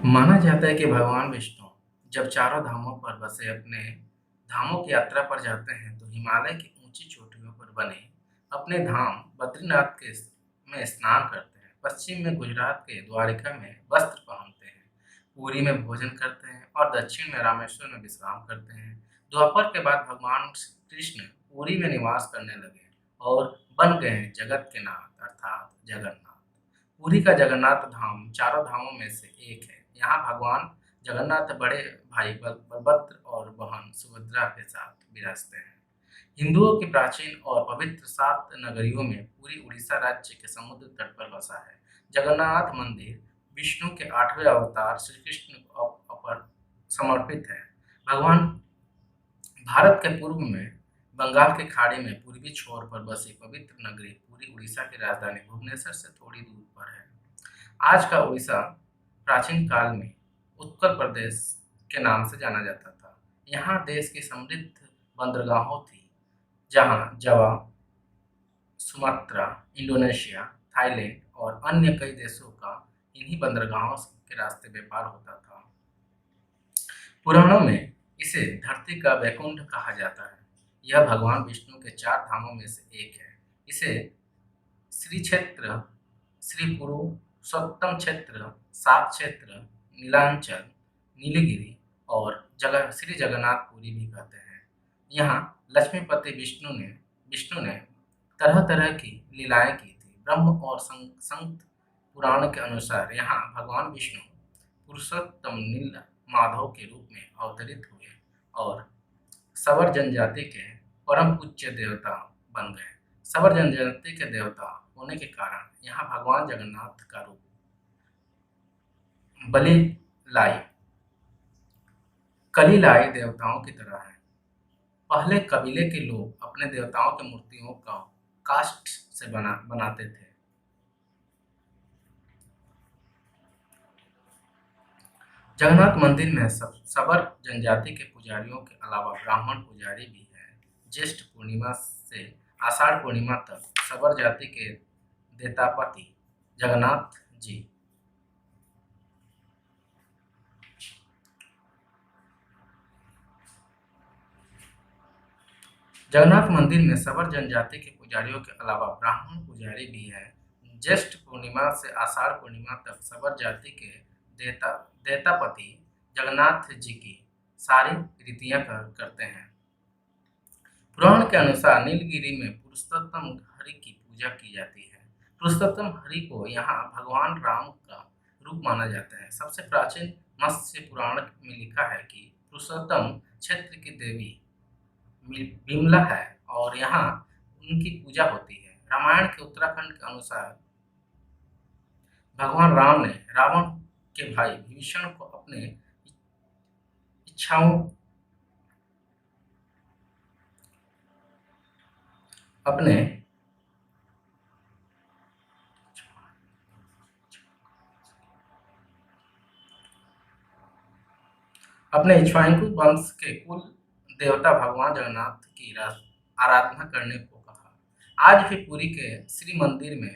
माना जाता है कि भगवान विष्णु जब चारों धामों पर बसे अपने धामों की यात्रा पर जाते हैं तो हिमालय की ऊंची चोटियों पर बने अपने धाम बद्रीनाथ के में स्नान करते हैं। पश्चिम में गुजरात के द्वारिका में वस्त्र पहनते हैं, पुरी में भोजन करते हैं और दक्षिण में रामेश्वर में विश्राम करते हैं। द्वापर के बाद भगवान कृष्ण पुरी में निवास करने लगे और बन गए जगत के नाथ अर्थात जगन्नाथ। पुरी का जगन्नाथ धाम चारों धामों में से एक है। यहाँ भगवान जगन्नाथ बड़े भाई बलभद्र और बहन सुभद्रा के साथ विराजते हैं। हिंदुओं की प्राचीन और पवित्र 7 नगरियों में पुरी उड़ीसा राज्य के समुद्र तट पर बसा है। जगन्नाथ मंदिर विष्णु के 8वें अवतार श्री कृष्ण को पर समर्पित है। भगवान भारत के पूर्व में बंगाल की खाड़ी में पूर्वी छोर पर बसी पवित्र नगरी पुरी उड़ीसा की राजधानी भुवनेश्वर से थोड़ी दूर पर है। आज का उड़ीसा प्राचीन काल में उत्कल प्रदेश के नाम से जाना जाता था। यहाँ देश की समृद्ध बंदरगाहों थी, जहाँ जावा, सुमात्रा, इंडोनेशिया, थाईलैंड और अन्य कई देशों का इन्हीं बंदरगाहों के रास्ते व्यापार होता था। पुराणों में इसे धरती का वैकुंठ कहा जाता है। यह भगवान विष्णु के 4 धामों में से एक है। इसे श्री क्षेत्र, श्री पुरुषोत्तम क्षेत्र, सात क्षेत्र, नीलांचल, नीलगिरी और श्री जगन्नाथपुरी भी कहते हैं। यहाँ लक्ष्मीपति विष्णु ने तरह तरह की लीलाएं की थी। ब्रह्म और संत पुराण के अनुसार यहाँ भगवान विष्णु पुरुषोत्तम नील माधव के रूप में अवतरित हुए और सवर जनजाति के परम पूज्य देवता बन गए। सवर जनजाति के देवता होने के कारण यहाँ भगवान जगन्नाथ का रूप कलिलाई देवताओं की तरह है। पहले कबीले के लोग अपने देवताओं की मूर्तियों का काष्ठ से बनाते थे। जगन्नाथ मंदिर में सबर जनजाति के पुजारियों के अलावा ब्राह्मण पुजारी भी हैं। ज्येष्ठ पूर्णिमा से आषाढ़ पूर्णिमा तक सबर जाति के देवतापति जगन्नाथ जी जगन्नाथ मंदिर में सवर जनजाति के पुजारियों के अलावा ब्राह्मण पुजारी भी हैं। ज्येष्ठ पूर्णिमा से आषाढ़ पूर्णिमा तक सबर जाति के देवतापति जगन्नाथ जी की सारी रीतियां करते हैं। पुराण के अनुसार नीलगिरी में पुरुषोत्तम हरि की पूजा की जाती है। पुरुषोत्तम हरि को यहाँ भगवान राम का रूप माना जाता है। सबसे प्राचीन मत्स्य पुराण में लिखा है कि पुरुषोत्तम क्षेत्र की देवी विमला है और यहाँ उनकी पूजा होती है। रामायण के उत्तराखंड के अनुसार भगवान राम ने रावण के भाई विभीषण को अपने इक्ष्वाकु वंश के कुल देवता भगवान जगन्नाथ की आराधना करने को कहा। आज भी पुरी के श्री मंदिर में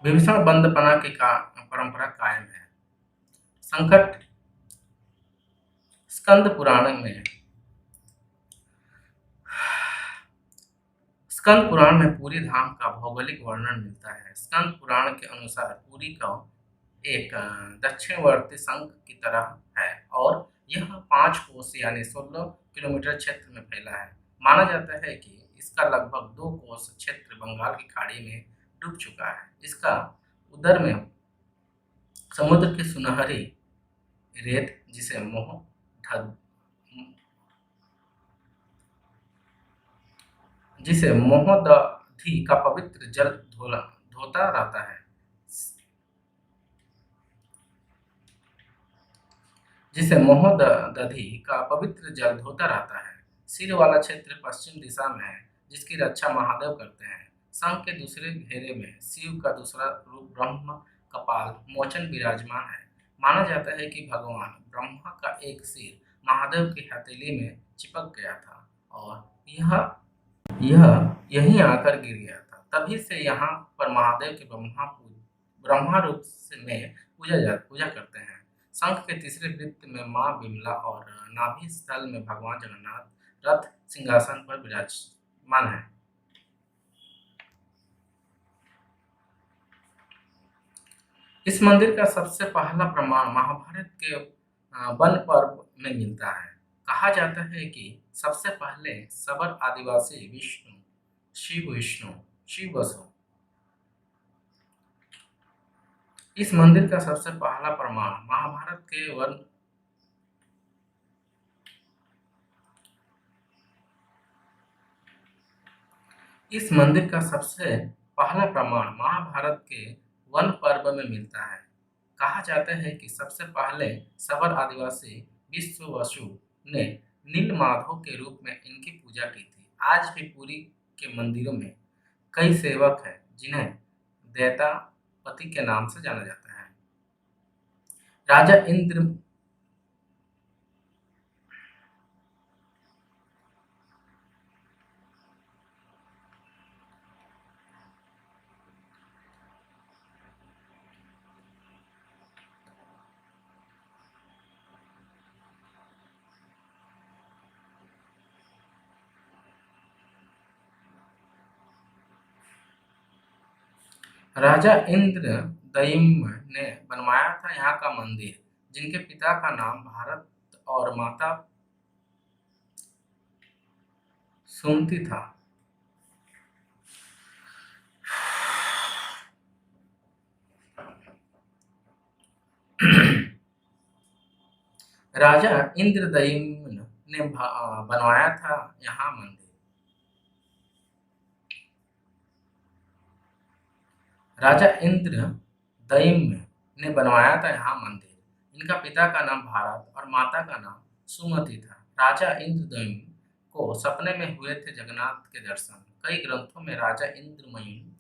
विभीषण बंदपना की परंपरा कायम है। स्कंद पुराण में पुरी धाम का भौगोलिक वर्णन मिलता है। स्कंद पुराण के अनुसार पुरी का एक दक्षिणवर्ती शंख की तरह है और यह 5 कोस यानी 16 किलोमीटर क्षेत्र में फैला है। माना जाता है कि इसका लगभग 2 कोस क्षेत्र बंगाल की खाड़ी में डूब चुका है। इसका उदर में समुद्र की सुनहरी रेत जिसे मोहदधी का पवित्र जल धोता रहता है। सिर वाला क्षेत्र पश्चिम दिशा में है, जिसकी रक्षा महादेव करते हैं। शंख के दूसरे घेरे में शिव का दूसरा रूप ब्रह्म कपाल मोचन विराजमान है। माना जाता है कि भगवान ब्रह्मा का एक सिर महादेव की हथेली में चिपक गया था और यह यह यहीं आकर गिर गया था। तभी से यहाँ पर महादेव के ब्रह्मा रूप में पूजा करते हैं। शंख के तीसरे वृत्त में माँ विमला और नाभि स्थल में भगवान जगन्नाथ रथ सिंहासन पर विराजमान है। इस मंदिर का सबसे पहला प्रमाण महाभारत के वन पर्व में मिलता है। कहा जाता है कि सबसे पहले सबर आदिवासी विष्णु शिव वसु इस मंदिर का सबसे पहला प्रमाण महाभारत के वन इस मंदिर का सबसे पहला प्रमाण महाभारत के वन पर्व में मिलता है। कहा जाता है कि सबसे पहले सबर आदिवासी विश्ववसु ने नीलमाधव के रूप में इनकी पूजा की थी। आज भी पुरी के मंदिरों में कई सेवक हैं जिन्हें दैतापति के नाम से जाना जाता है। राजा इंद्र राजा इंद्रदयुम्न ने बनवाया था यहाँ का मंदिर, जिनके पिता का नाम भारत और माता सुमति था। राजा इंद्रदयुम्न ने बनवाया था यहाँ मंदिर। राजा इंद्रदयुम्न ने बनवाया था यहाँ मंदिर। इनका पिता का नाम भारत और माता का नाम सुमति था। राजा इंद्रदयुम्न को सपने में हुए थे जगन्नाथ के दर्शन। कई ग्रंथों में राजा इंद्रमयुम्न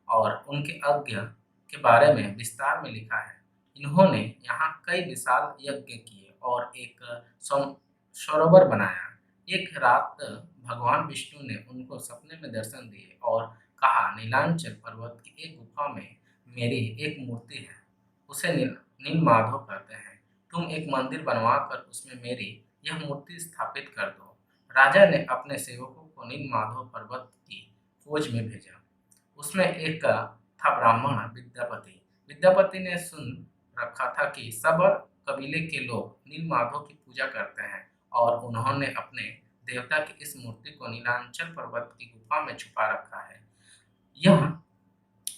और उनके यज्ञ के बारे में विस्तार में लिखा है। इन्होंने यहाँ कई विशाल यज्ञ किए और एक सरोवर बनाया। एक रात भगवान विष्णु ने उनको सपने में दर्शन दिए और कहा, नीलांचल पर्वत की एक गुफा में मेरी एक मूर्ति है, उसे नीलमाधव कहते हैं। तुम एक मंदिर बनवाकर उसमें मेरी यह मूर्ति स्थापित कर दो। राजा ने अपने सेवकों को नीलमाधव पर्वत की खोज में भेजा। उसमें एक था ब्राह्मण विद्यापति। विद्यापति ने सुन रखा था कि सबर कबीले के लोग नीलमाधव की पूजा करते हैं और उन्होंने अपने देवता की इस मूर्ति को नीलांचल पर्वत की गुफा में छुपा रखा है। यह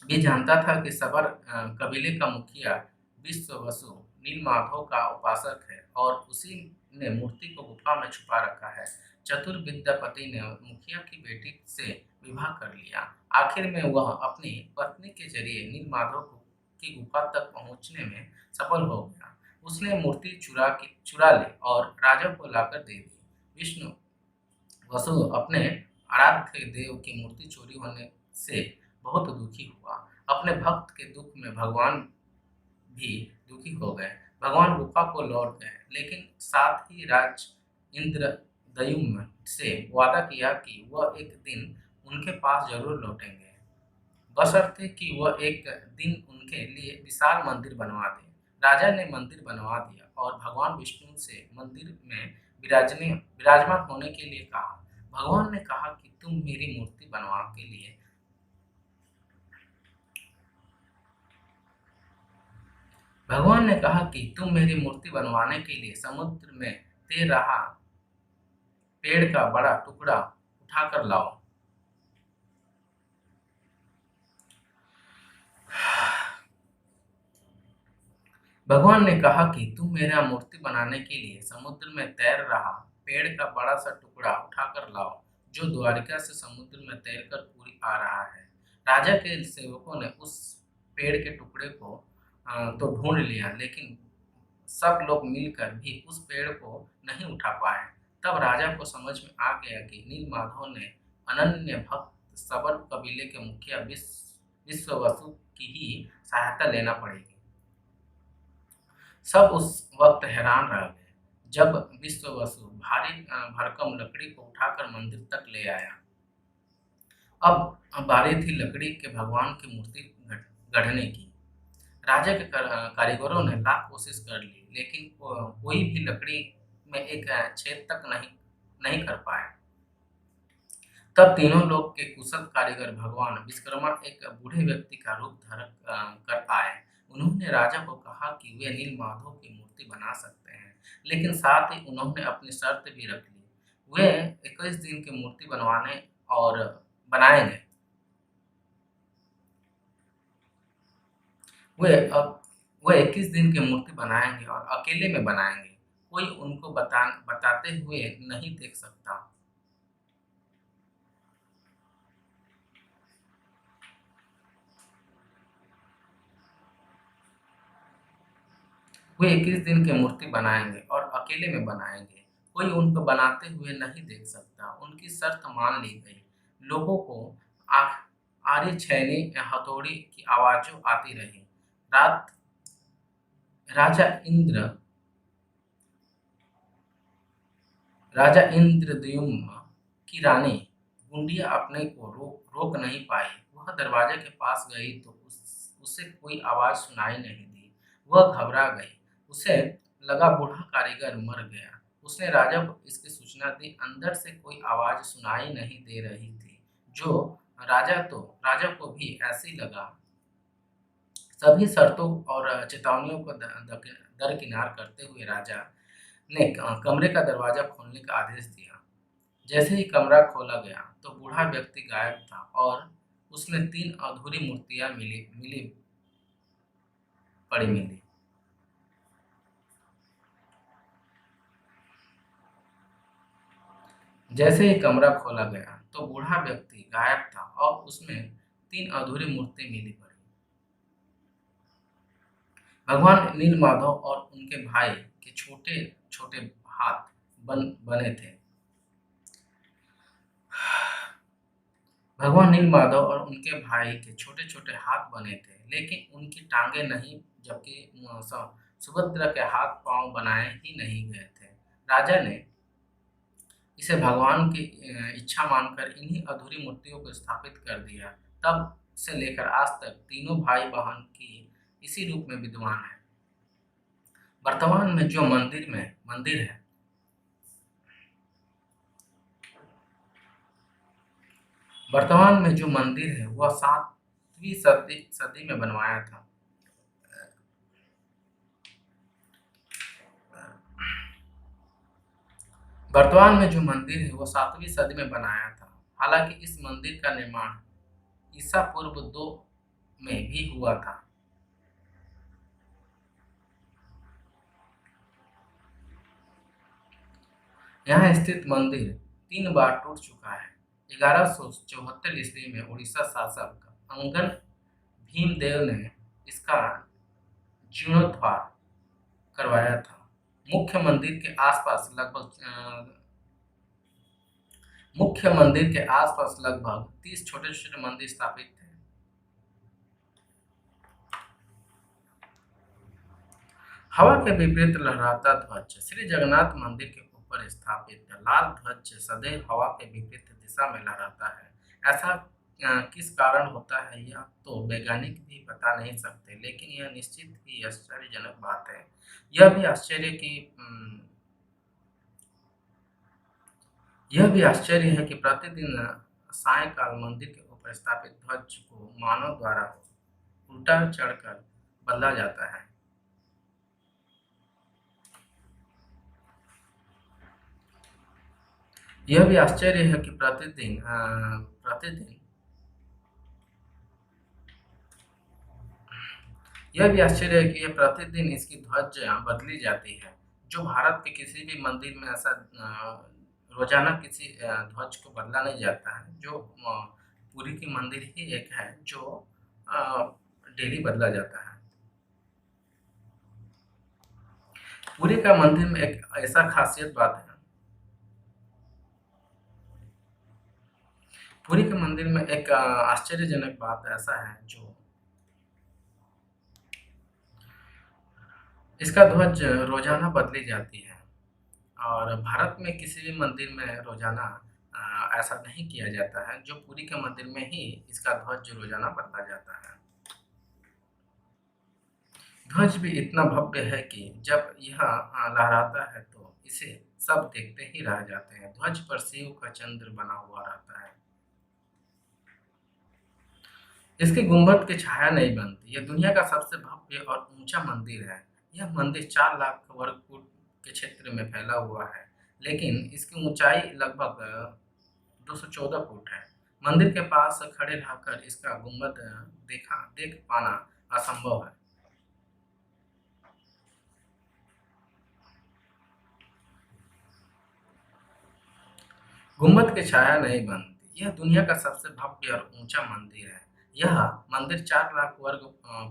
भी जानता था कि सबर कबीले का मुखिया विश्ववसु नीलमाधव का उपासक है और उसी ने मूर्ति को गुफा में छुपा रखा है। चतुर विद्यापति ने मुखिया की बेटी से विवाह कर लिया। आखिर में वह अपनी पत्नी के जरिए नीलमाधव की गुफा तक पहुंचने में सफल हो गया। उसने मूर्ति चुरा ली और राजा को लाकर दे दी। विष्णु वसु अपने आराध्य देव की मूर्ति चोरी होने से बहुत दुखी हुआ। अपने भक्त के दुख में भगवान भी दुखी हो गए। भगवान गुफा को लौट गए, लेकिन साथ ही राज इंद्रदयुम्न से वादा किया कि वह एक दिन उनके पास जरूर लौटेंगे, बशर्ते कि वह एक दिन उनके लिए विशाल मंदिर बनवा दे। राजा ने मंदिर बनवा दिया और भगवान विष्णु से मंदिर में विराजमान होने के लिए कहा। भगवान ने कहा कि तुम मेरी मूर्ति बनवा के लिए भगवान ने कहा कि तुम मेरी मूर्ति बनवाने के लिए समुद्र में तैर रहा पेड़ का बड़ा टुकड़ा उठाकर लाओ। भगवान ने कहा कि तुम मेरा मूर्ति बनाने के लिए समुद्र में तैर रहा पेड़ का बड़ा सा टुकड़ा उठाकर लाओ, जो द्वारिका से समुद्र में तैरकर पूरी आ रहा है। राजा के सेवकों ने उस पेड़ के टुकड़े को तो ढूंढ लिया, लेकिन सब लोग मिलकर भी उस पेड़ को नहीं उठा पाए। तब राजा को समझ में आ गया कि नीलमाधव ने अनन्य भक्त सबर कबीले के मुखिया विश्ववसु की ही सहायता लेना पड़ेगी। सब उस वक्त हैरान रह गए जब विश्ववसु भारी भरकम लकड़ी को उठाकर मंदिर तक ले आया। अब बारी थी लकड़ी के भगवान की मूर्ति गढ़ने की। राजा के कारीगरों ने लाख कोशिश कर ली, लेकिन कोई भी लकड़ी में एक छेद तक नहीं कर पाए। तब तीनों लोग के कुशल कारीगर भगवान विश्वकर्मा एक बूढ़े व्यक्ति का रूप धारण कर आए। उन्होंने राजा को कहा कि वे नील माधव की मूर्ति बना सकते हैं, लेकिन साथ ही उन्होंने अपनी शर्त भी रख ली। वे 21 दिन की मूर्ति बनवाने और बनाएंगे। वे अब वे 21 दिन की मूर्ति बनाएंगे और अकेले में बनाएंगे। कोई उनको बताते हुए नहीं देख सकता। वे 21 दिन की मूर्ति बनाएंगे और अकेले में बनाएंगे। कोई उनको बनाते हुए नहीं देख सकता। उनकी शर्त मान ली गई। लोगों को आ- आरी छैनी या हथौड़ी की आवाज़ें आती रही। रात राजा इंद्र राजा इंद्रद्युम्न की रानी गुंडिया अपने को रोक नहीं पाई। वह दरवाजे के पास गई तो उसे कोई आवाज सुनाई नहीं दी। वह घबरा गई। उसे लगा बूढ़ा कारीगर मर गया। उसने राजा को इसकी सूचना दी। अंदर से कोई आवाज सुनाई नहीं दे रही थी। जो राजा को भी ऐसी लगा। सभी शर्तों और चेतावनियों को दरकिनार करते हुए राजा ने कमरे का दरवाजा खोलने का आदेश दिया। जैसे ही कमरा खोला गया तो बूढ़ा व्यक्ति गायब था और उसमें 3 अधूरी मूर्तियां मिली पड़ी मिली। जैसे ही कमरा खोला गया तो बूढ़ा व्यक्ति गायब था और उसमें 3 अधूरी मूर्ति मिली पड़ी। भगवान नीलमाधव और उनके भाई के छोटे छोटे हाथ बने थे। भगवान नीलमाधव और उनके भाई के छोटे-छोटे हाथ बने थे, लेकिन उनकी टाँगें नहीं, जबकि सुभद्रा के हाथ-पाँव बनाए ही नहीं गए थे। राजा ने इसे भगवान की इच्छा मानकर इन्हीं अधूरी मूर्तियों को स्थापित कर दिया। तब से लेकर आज तक तीनों भाई-बहन की इसी रूप में विद्यमान हैं। वर्तमान में जो मंदिर है, वर्तमान में जो मंदिर है वह 7वीं सदी में बनवाया था। वर्तमान में जो मंदिर है वो 7वीं सदी में बनाया था। हालांकि इस मंदिर का निर्माण ईसा पूर्व 2 में भी हुआ था। यहाँ स्थित मंदिर 3 बार टूट चुका है। 1174 ईस्वी में उड़ीसा शासक अंगन भीमदेव ने इसका जीर्णोद्धार करवाया था। मुख्य मंदिर के आसपास लगभग 30 छोटे-छोटे मंदिर स्थापित थे। हवा के विपरीत लहराता ध्वज। श्री जगन्नाथ मंदिर के ऊपर स्थापित लाल ध्वज सदैव हवा के विपरीत दिशा में लहराता है। ऐसा किस कारण होता है यह तो वैज्ञानिक भी बता नहीं सकते, लेकिन यह निश्चित ही आश्चर्यजनक बात है। यह भी आश्चर्य की यह भी आश्चर्य है कि प्रतिदिन सायंकाल मंदिर के ऊपर स्थापित ध्वज को मानव द्वारा उल्टा चढ़कर बदला जाता है। यह भी आश्चर्य है कि प्रतिदिन यह भी आश्चर्य है कि यह प्रतिदिन इसकी ध्वज बदली जाती है। जो भारत के किसी भी मंदिर में ऐसा रोजाना किसी ध्वज को बदला नहीं जाता है। जो पुरी की मंदिर ही एक है जो डेली बदला जाता है। पुरी का मंदिर में एक ऐसा खासियत बात है। पुरी के मंदिर में एक आश्चर्यजनक बात ऐसा है जो इसका ध्वज रोजाना बदली जाती है और भारत में किसी भी मंदिर में रोजाना ऐसा नहीं किया जाता है। जो पुरी के मंदिर में ही इसका ध्वज रोज़ाना बदला जाता है। ध्वज भी इतना भव्य है कि जब यह लहराता है तो इसे सब देखते ही रह जाते हैं। ध्वज पर शिव का चंद्र बना हुआ रहता है। इसकी गुंबद की छाया नहीं बनती। यह दुनिया का सबसे भव्य और ऊंचा मंदिर है। यह मंदिर 4 लाख वर्ग फुट के क्षेत्र में फैला हुआ है, लेकिन इसकी ऊंचाई लगभग 214 फुट है। मंदिर के पास खड़े रहकर इसका गुंबद देख पाना असंभव है। गुम्बद की छाया नहीं बनती। यह दुनिया का सबसे भव्य और ऊंचा मंदिर है। यह मंदिर 4 लाख वर्ग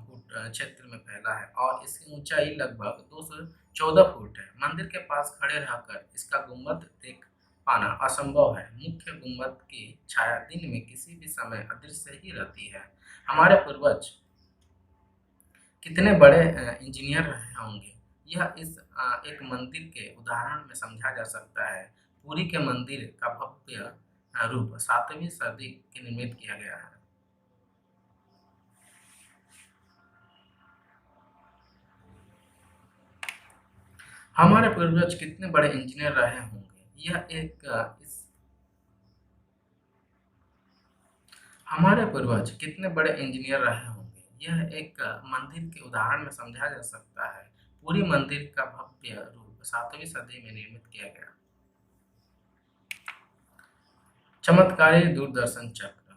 फुट क्षेत्र में फैला है और इसकी ऊंचाई लगभग 214 फुट है। मंदिर के पास खड़े रहकर इसका गुम्बद देख पाना असंभव है। मुख्य गुम्बद की छाया दिन में किसी भी समय अदृश्य ही रहती है। हमारे पूर्वज कितने बड़े इंजीनियर रहे होंगे, यह इस एक मंदिर के उदाहरण में समझा जा सकता है। पुरी के मंदिर का भव्य रूप 7वीं सदी के निर्मित किया गया है। हमारे पूर्वज कितने बड़े इंजीनियर रहे होंगे, यह एक इस हमारे पूर्वज कितने बड़े इंजीनियर रहे होंगे, यह एक मंदिर के उदाहरण में समझा जा सकता है। पूरी मंदिर का भव्य रूप 7वीं सदी में निर्मित किया गया। चमत्कारी दूरदर्शन चक्र।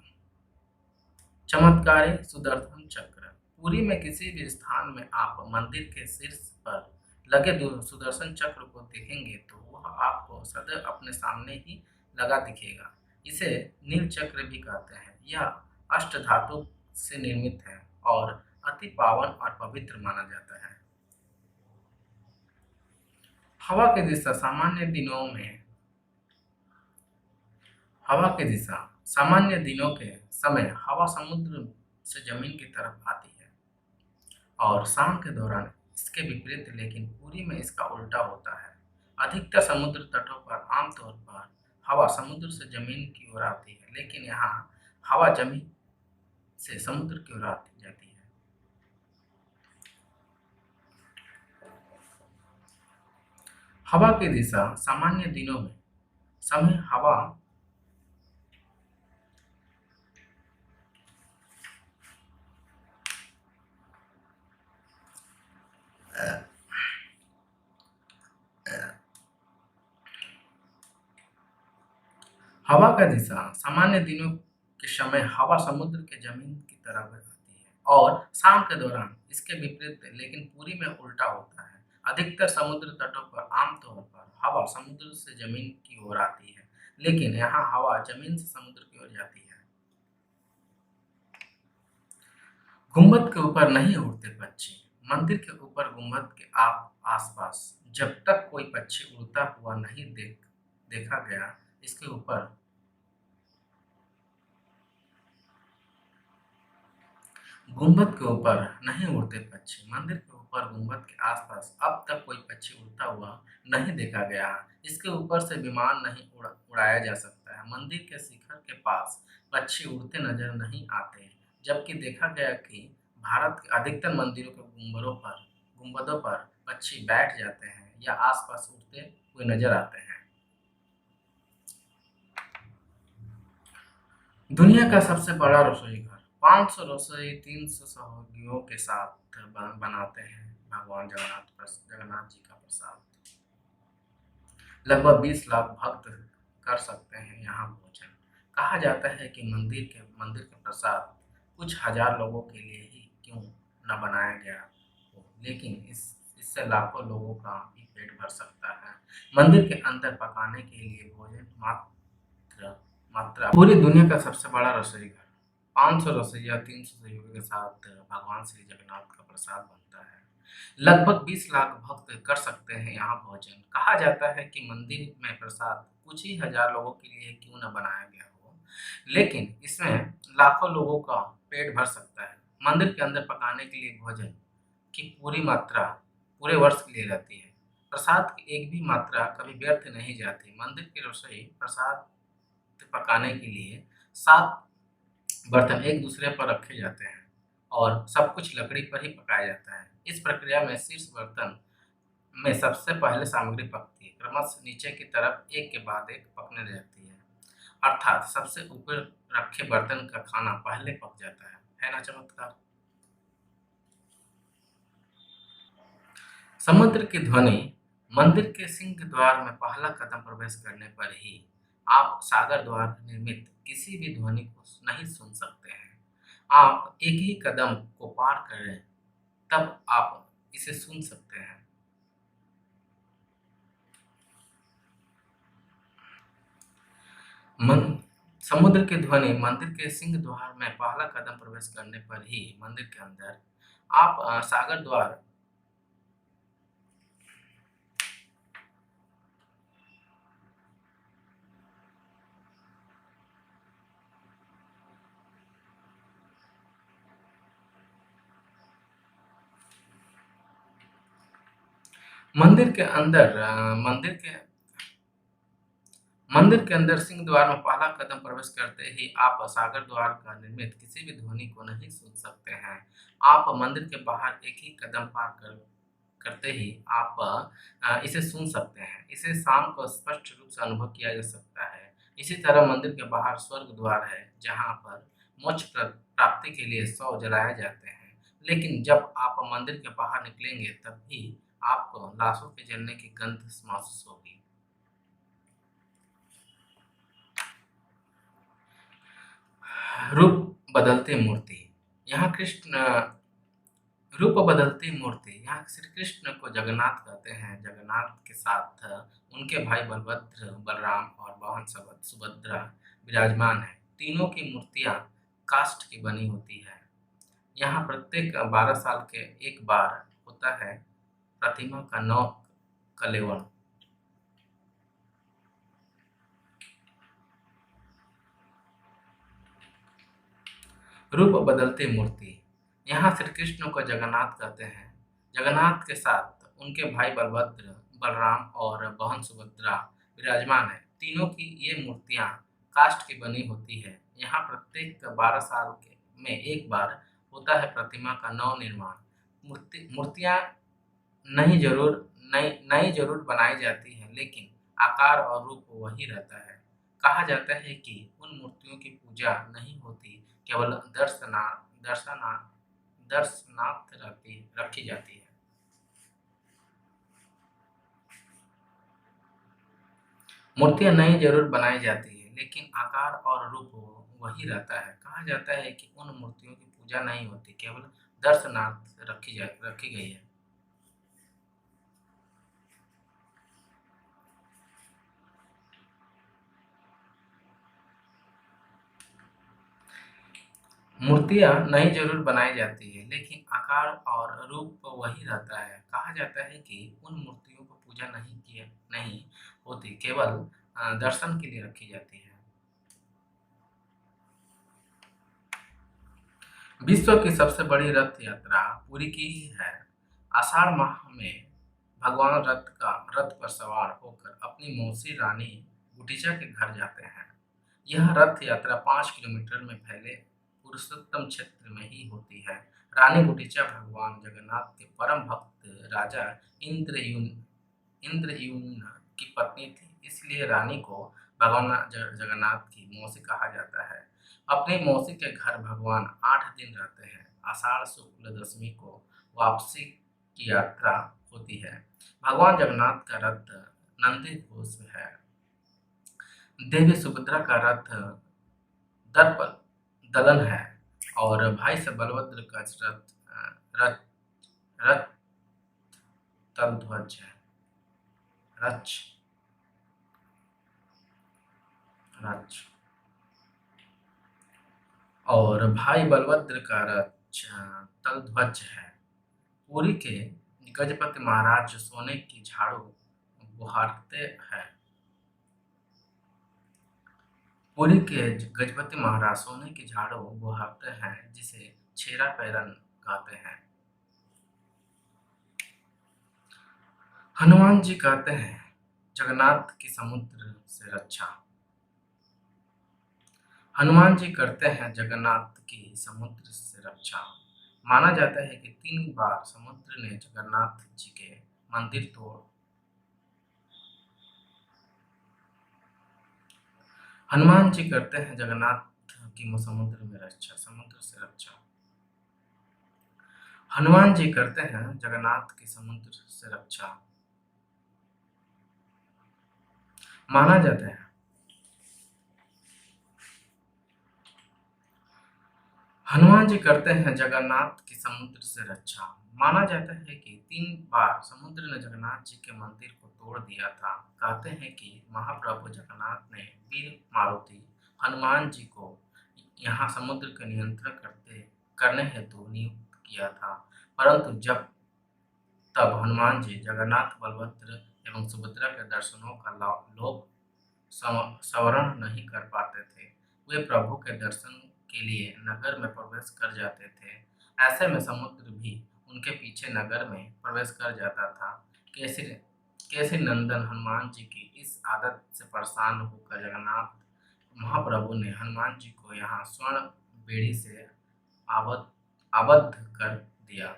चमत्कारी सुदर्शन चक्र। पुरी में किसी भी स्थान में आप मंदिर के शीर्ष पर लगे सुदर्शन चक्र को देखेंगे तो वह आपको सदैव अपने सामने ही लगा दिखेगा। इसे नील चक्र भी कहते हैं। यह अष्ट धातु से निर्मित है और अति पावन और पवित्र माना जाता है। हवा की दिशा सामान्य दिनों में हवा की दिशा सामान्य दिनों के समय हवा समुद्र से जमीन की तरफ आती है और शाम के दौरान इसके विपरीत, लेकिन पूरी में इसका उल्टा होता है। अधिकतर समुद्र तटों पर आमतौर पर हवा समुद्र से जमीन की ओर आती है, लेकिन यहाँ हवा जमीन से समुद्र की ओर आती जाती है। हवा की दिशा सामान्य दिनों में समय हवा हवा का दिशा सामान्य दिनों के समय हवा समुद्र के जमीन की तरफ आती है और शाम के दौरान इसके विपरीत, लेकिन पूरी में उल्टा होता है। अधिकतर समुद्र तटों पर आमतौर पर हवा समुद्र से जमीन की ओर आती है, लेकिन यहाँ हवा जमीन से समुद्र की ओर जाती है। गुंबद के ऊपर नहीं उड़ते पक्षी। मंदिर के ऊपर गुंबद के आप आसपास जब तक कोई पक्षी उड़ता हुआ नहीं देखा गया। इसके ऊपर गुंबद के ऊपर नहीं उड़ते पक्षी। मंदिर के ऊपर गुंबद के आसपास अब तक कोई पक्षी उड़ता हुआ नहीं देखा गया। इसके ऊपर से विमान नहीं उड़ाया जा सकता है। मंदिर के शिखर के पास पक्षी उड़ते नजर नहीं आते, जबकि देखा गया कि भारत के अधिकतर मंदिरों के गुंबदों पर पक्षी बैठ जाते हैं या आसपास उड़ते हुए नजर आते हैं। दुनिया का सबसे बड़ा रसोई घर। 500 रसोई 300 सहयोगियों के साथ बनाते हैं भगवान जगन्नाथ जी का प्रसाद। लगभग 20 लाख भक्त कर सकते हैं यहाँ भोजन। कहा जाता है कि मंदिर के प्रसाद कुछ हजार लोगों के लिए ही क्यों न बनाया गया हो, लेकिन इससे लाखों लोगों का भी पेट भर सकता है। मंदिर के अंदर पकाने के लिए भोजन मात्र मात्रा पूरी दुनिया का सबसे बड़ा रसोई घर। 500 रसोइया 300 सहयोगियों के साथ भगवान श्री जगन्नाथ का प्रसाद बनता है। लगभग 20 लाख भक्त कर सकते हैं यहाँ भोजन। कहा जाता है कि मंदिर में प्रसाद कुछ ही हजार लोगों के लिए क्यों न बनाया गया हो, लेकिन इसमें लाखों लोगों का पेट भर सकता है। मंदिर के अंदर पकाने के लिए भोजन की पूरी मात्रा पूरे वर्ष के लिए रहती है। प्रसाद की एक भी मात्रा कभी व्यर्थ नहीं जाती। मंदिर की रसोई प्रसाद पकाने के लिए 7 बर्तन एक दूसरे पर रखे जाते हैं और सब कुछ लकड़ी पर ही पकाया जाता है। इस प्रक्रिया में शीर्ष बर्तन में सबसे पहले सामग्री पकती है, क्रमशः नीचे की तरफ एक के बाद एक पकने लगती है। अर्थात सबसे ऊपर रखे बर्तन का खाना पहले पक जाता है। है ना चमत्कार? समुद्र की ध्वनि मंदिर के सिंह द्वार में पहला कदम प्रवेश करने पर ही आप सागर द्वार निर्मित किसी भी ध्वनि को नहीं सुन सकते हैं। आप एक ही कदम को पार करें, तब आप इसे सुन सकते हैं। मन समुद्र की ध्वनि मंदिर के सिंह द्वार में पहला कदम प्रवेश करने पर ही मंदिर के अंदर आप सागर द्वार मंदिर के अंदर मंदिर के अंदर सिंह द्वार में पहला कदम प्रवेश करते ही आप सागर द्वार का निर्मित किसी भी ध्वनि को नहीं सुन सकते हैं। आप मंदिर के बाहर एक ही कदम पार करते ही आप इसे सुन सकते हैं। इसे शाम को स्पष्ट रूप से अनुभव किया जा सकता है। इसी तरह मंदिर के बाहर स्वर्ग द्वार है, जहाँ पर मोक्ष प्राप्ति के लिए शव जलाए जाते हैं। लेकिन जब आप मंदिर के बाहर निकलेंगे तब भी आपको लाशों के जलने की गंध महसूस होगी। रूप बदलती मूर्ति। यहाँ कृष्ण रूप बदलती मूर्ति। यहाँ श्री कृष्ण को जगन्नाथ कहते हैं। जगन्नाथ के साथ उनके भाई बलभद्र, बलराम और बहन सुभद्रा विराजमान है। तीनों की मूर्तियाँ काष्ठ की बनी होती है। यहाँ प्रत्येक 12 साल के एक बार होता है प्रतिमा का नौ कलेवण। रूप बदलती मूर्ति। यहाँ श्री कृष्ण को जगन्नाथ कहते हैं। जगन्नाथ के साथ उनके भाई बलभद्र, बलराम और बहन सुभद्रा विराजमान है। तीनों की ये मूर्तियाँ काष्ठ की बनी होती है। यहाँ प्रत्येक 12 साल के में एक बार होता है प्रतिमा का नव निर्माण। मूर्तियाँ नई जरूर बनाई जाती है, लेकिन आकार और रूप वही रहता है। कहा जाता है कि उन मूर्तियों की पूजा नहीं होती, केवल दर्शना दर्शनार्थ रखी जाती है। मूर्तियाँ नई जरूर बनाई जाती है, लेकिन आकार और रूप वही रहता है। कहा जाता है कि उन मूर्तियों की पूजा नहीं होती, केवल दर्शनार्थ रखी गई है। मूर्तियाँ नई जरूर बनाई जाती है, लेकिन आकार और रूप वही रहता है। कहा जाता है कि उन मूर्तियों को पूजा नहीं होती, केवल दर्शन के लिए रखी जाती है। विश्व की सबसे बड़ी रथ यात्रा पुरी की ही है। आषाढ़ माह में भगवान रथ पर सवार होकर अपनी मौसी रानी गुटिचा के घर जाते हैं। यह रथ यात्रा 5 किलोमीटर में फैले पुरुषोत्तम क्षेत्र में ही होती है। रानी गुटिचा भगवान जगन्नाथ के परम भक्त राजा इंद्रयून इंद्रयूम्न की पत्नी थी, इसलिए रानी को भगवान जगन्नाथ की मौसी कहा जाता है। अपनी मौसी के घर भगवान 8 दिन रहते हैं। आषाढ़ शुक्ल दशमी को वापसी की यात्रा होती है। भगवान जगन्नाथ का रथ नंदी घोष है। देवी सुभद्रा का रथ दर्प दलन है और भाई से बलभद्र का रथ रथ तलध्वज है। रच रच और भाई बलभद्र का रथ तलध्वज है। पुरी के गजपति महाराज सोने की झाड़ू बुहारते हैं। पुरी के गजपति महाराज सोने की झाड़ू बुहारते हैं, जिसे छेरा पैरन कहते हैं। हनुमान जी कहते हैं, जगन्नाथ की समुद्र से रक्षा। हनुमान जी करते हैं जगन्नाथ की समुद्र से रक्षा। माना जाता है कि 3 बार समुद्र ने जगन्नाथ जी के मंदिर तोड़ हनुमान जी करते हैं जगन्नाथ की समुद्र से रक्षा। हनुमान जी करते हैं जगन्नाथ की समुद्र से रक्षा। माना जाता है हनुमान जी करते हैं जगन्नाथ की समुद्र से रक्षा। माना जाता है कि 3 बार समुद्र ने जगन्नाथ जी के मंदिर को तोड़ दिया था। कहते हैं कि महाप्रभु जगन्नाथ ने वीर मारुति हनुमान जी को यहाँ समुद्र का नियंत्रण करने हेतु नियुक्त किया था। परंतु जब तब हनुमान जी जगन्नाथ, बलभद्र एवं सुभद्रा के दर्शनों का लोक संवरण नहीं कर पाते थे। वे प्रभु के दर्शन के लिए नगर में प्रवेश कर जाते थे। ऐसे में समुद्र भी उनके पीछे नगर में प्रवेश कर जाता था। केसरी केसरी नंदन हनुमान जी की इस आदत से परेशान होकर जगन्नाथ महाप्रभु ने हनुमान जी को यहाँ स्वर्ण बेड़ी से आबद्ध आबद्ध कर दिया।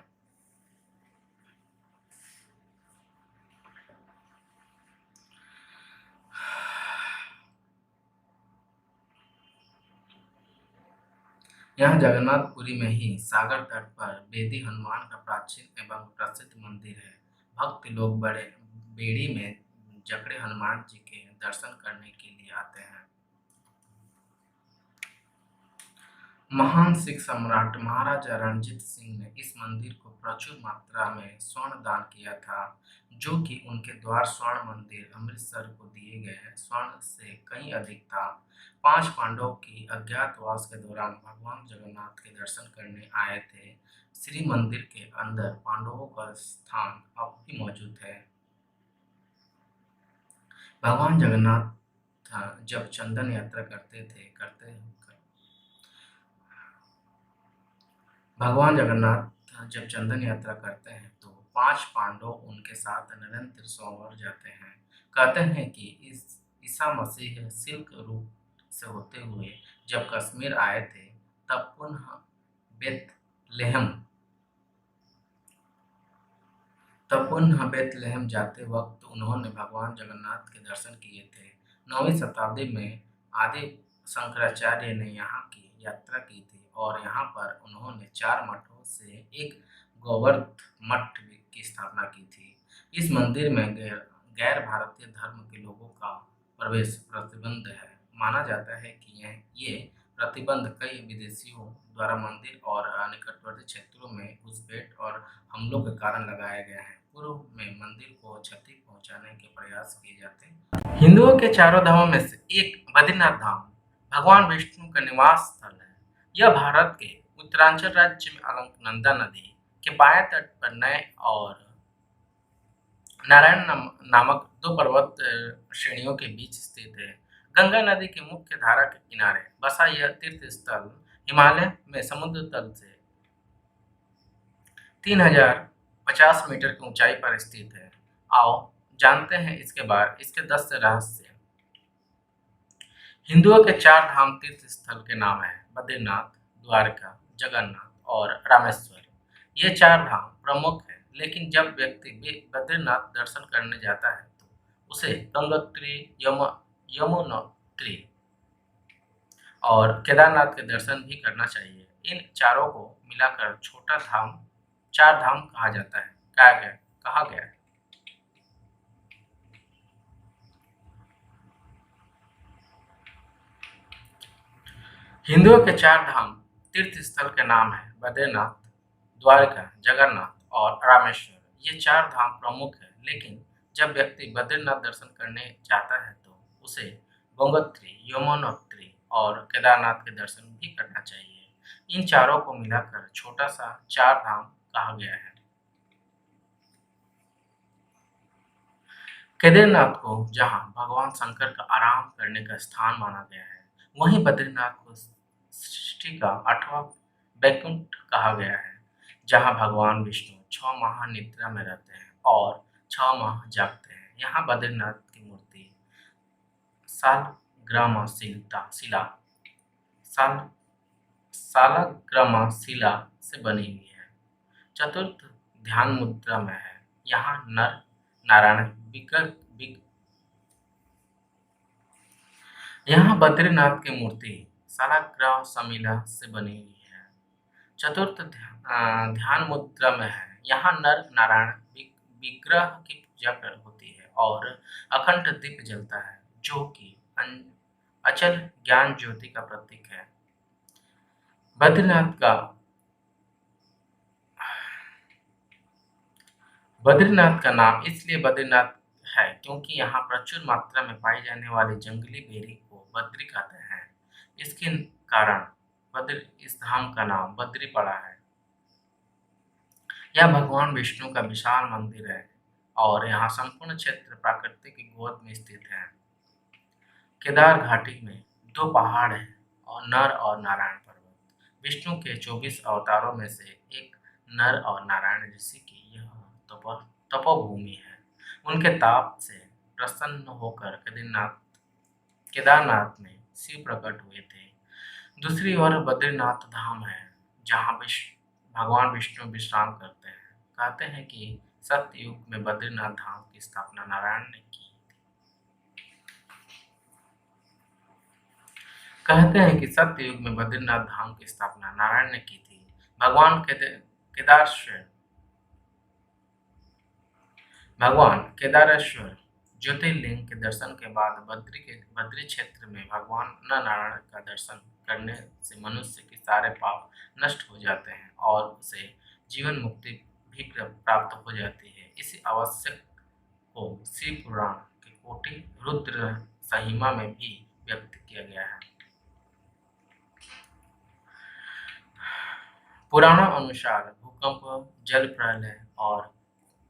यहाँ जगन्नाथपुरी में ही सागर तट पर बेदी हनुमान का प्राचीन एवं प्रसिद्ध मंदिर है। भक्त लोग बड़े बेड़ी में जकड़े हनुमान जी के दर्शन करने के लिए आते हैं। महान सिख सम्राट महाराजा रणजीत सिंह ने इस मंदिर को प्रचुर मात्रा में स्वर्ण दान किया था, जो कि उनके द्वार स्वर्ण मंदिर अमृतसर को दिए गए स्वर्ण से कहीं अधिक था। 5 पांडवों की अज्ञातवास के दौरान भगवान जगन्नाथ के दर्शन करने आए थे। श्री मंदिर के अंदर पांडवों का स्थान अब भी मौजूद है। भगवान जगन्नाथ जब चंदन यात्रा करते भगवान जगन्नाथ जब चंदन यात्रा करते हैं तो 5 पांडव उनके साथ निरंतर संवर जाते हैं। कहते हैं कि इस ईसा मसीह सिल्क रूट से होते हुए जब कश्मीर आए थे, तब बेतलेहम बेतलेहम जाते वक्त उन्होंने भगवान जगन्नाथ के दर्शन किए थे। 9वीं शताब्दी में आदि शंकराचार्य ने यहाँ की यात्रा की थी और यहाँ पर उन्होंने 4 मठों से एक गोवर्ध मठ की स्थापना की थी। इस मंदिर में गैर भारतीय धर्म के लोगों का प्रवेश प्रतिबंध है। माना जाता है कि ये प्रतिबंध कई विदेशियों द्वारा मंदिर और निकटवर्ती क्षेत्रों में घुसपैठ और हमलों के कारण लगाए गए हैं। पूर्व में मंदिर को क्षति पहुंचाने के प्रयास किए जाते हैं। हिंदुओं के चारों धामों में से एक बद्रीनाथ धाम भगवान विष्णु का निवास स्थल है। यह भारत के उत्तरांचल राज्य में अलकनंदा नदी के बाएं तट पर नए और नारायण नामक 2 पर्वत श्रेणियों के बीच स्थित है। गंगा नदी की मुख्य धारा के किनारे बसा यह तीर्थ स्थल हिमालय में समुद्र तल से 3050 मीटर की ऊंचाई पर स्थित है। आओ जानते हैं इसके 10 रहस्य। हिंदुओं के 4 धाम तीर्थ स्थल के नाम हैं बद्रीनाथ, द्वारका, जगन्नाथ और रामेश्वर। ये 4 धाम प्रमुख हैं, लेकिन जब व्यक्ति बद्रीनाथ दर्शन करने जाता है तो उसे गंगोत्री, यमुनोत्री और केदारनाथ के दर्शन भी करना चाहिए। इन चारों को मिलाकर छोटा धाम 4 धाम कहा जाता है। कहा गया है। हिंदुओं के 4 धाम तीर्थ स्थल के नाम हैं बद्रीनाथ, द्वारका, जगन्नाथ और रामेश्वर। ये 4 धाम प्रमुख हैं, लेकिन जब व्यक्ति बद्रीनाथ दर्शन करने जाता है तो उसे गंगोत्री, यमुनोत्री और केदारनाथ के दर्शन भी करना चाहिए। इन चारों को मिलाकर छोटा सा 4 धाम कहा गया है। केदारनाथ को जहाँ भगवान शंकर का आराम करने का स्थान माना गया है, वहीं बद्रीनाथ को सृष्टि का 8वां वैकुंठ कहा गया है, जहाँ भगवान विष्णु 6 माह निद्रा में रहते हैं और 6 माह जागते हैं। यहाँ बद्रीनाथ की मूर्ति शालग्राम शिला साल सालग्रामा शिला से बनी हुई है। चतुर्थ ध्यान मुद्रा में है। यहाँ नर नारायण विग्रह यहाँ बद्रीनाथ की मूर्ति सालग्राम समीला से बनी हुई है। चतुर्थ ध्यान मुद्रा में है। यहाँ नर नारायण विग्रह की पूजा होती है और अखंड दीप जलता है, जो कि अचल ज्ञान ज्योति का प्रतीक है। बद्रीनाथ का बद्रीनाथ का नाम इसलिए बद्रीनाथ है क्योंकि यहाँ प्रचुर मात्रा में पाई जाने वाली जंगली बेरी को बद्री कहते हैं। इसके कारण बद्री इस धाम का नाम बद्री पड़ा है। यह भगवान विष्णु का विशाल मंदिर है और यहाँ संपूर्ण क्षेत्र प्रकृति की गोद में स्थित है। केदार घाटी में दो पहाड़ हैं और नर और नारायण पर्वत। विष्णु के 24 अवतारों में से एक नर और नारायण ऋषि की यह तपोभूमि है। उनके ताप से प्रसन्न होकर केदारनाथ में शिव प्रकट हुए थे। दूसरी ओर बद्रीनाथ धाम है, जहाँ भगवान विष्णु विश्राम करते हैं। कहते हैं कि सतयुग में बद्रीनाथ धाम की स्थापना नारायण ने की। कहते हैं कि सतयुग में बद्रीनाथ धाम की स्थापना नारायण ने की थी। भगवान केदारेश्वर ज्योतिर्लिंग के दर्शन के बाद बद्री क्षेत्र में भगवान नारायण का दर्शन करने से मनुष्य के सारे पाप नष्ट हो जाते हैं और उसे जीवन मुक्ति भी प्राप्त हो जाती है। इसी आवश्यक को शिव पुराण के कोटि रुद्र संहिता में भी व्यक्त किया गया है। पुराणों अनुसार भूकंप, जल प्रलय और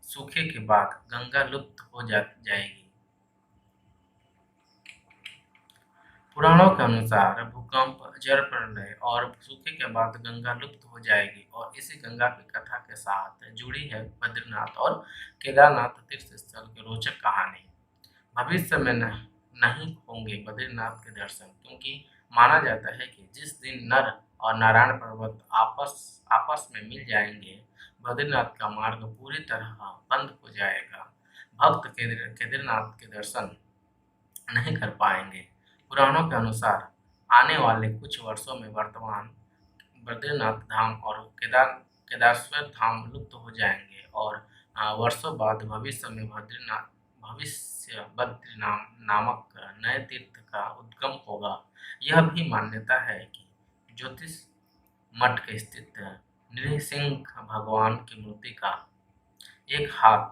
सूखे के बाद गंगा लुप्त हो जाएगी। पुराणों के अनुसार भूकंप, जल प्रलय और सूखे के बाद गंगा लुप्त हो जाएगी और इसी गंगा की कथा के साथ जुड़ी है बद्रीनाथ और केदारनाथ तीर्थ स्थल की रोचक कहानी। भविष्य में नहीं होंगे बद्रीनाथ के दर्शन, क्योंकि माना जाता है कि जिस दिन नर और नारायण पर्वत आपस में मिल जाएंगे, बद्रीनाथ का मार्ग पूरी तरह बंद हो जाएगा। भक्त केदारनाथ के दर्शन नहीं कर पाएंगे। पुराणों के अनुसार आने वाले कुछ वर्षों में वर्तमान बद्रीनाथ धाम और केदारेश्वर धाम लुप्त हो जाएंगे और वर्षों बाद भविष्य बद्री नामक नए तीर्थ का उद्गम होगा। यह भी मान्यता है कि ज्योतिष मठ के स्थित नृसिंह भगवान की मूर्ति का एक हाथ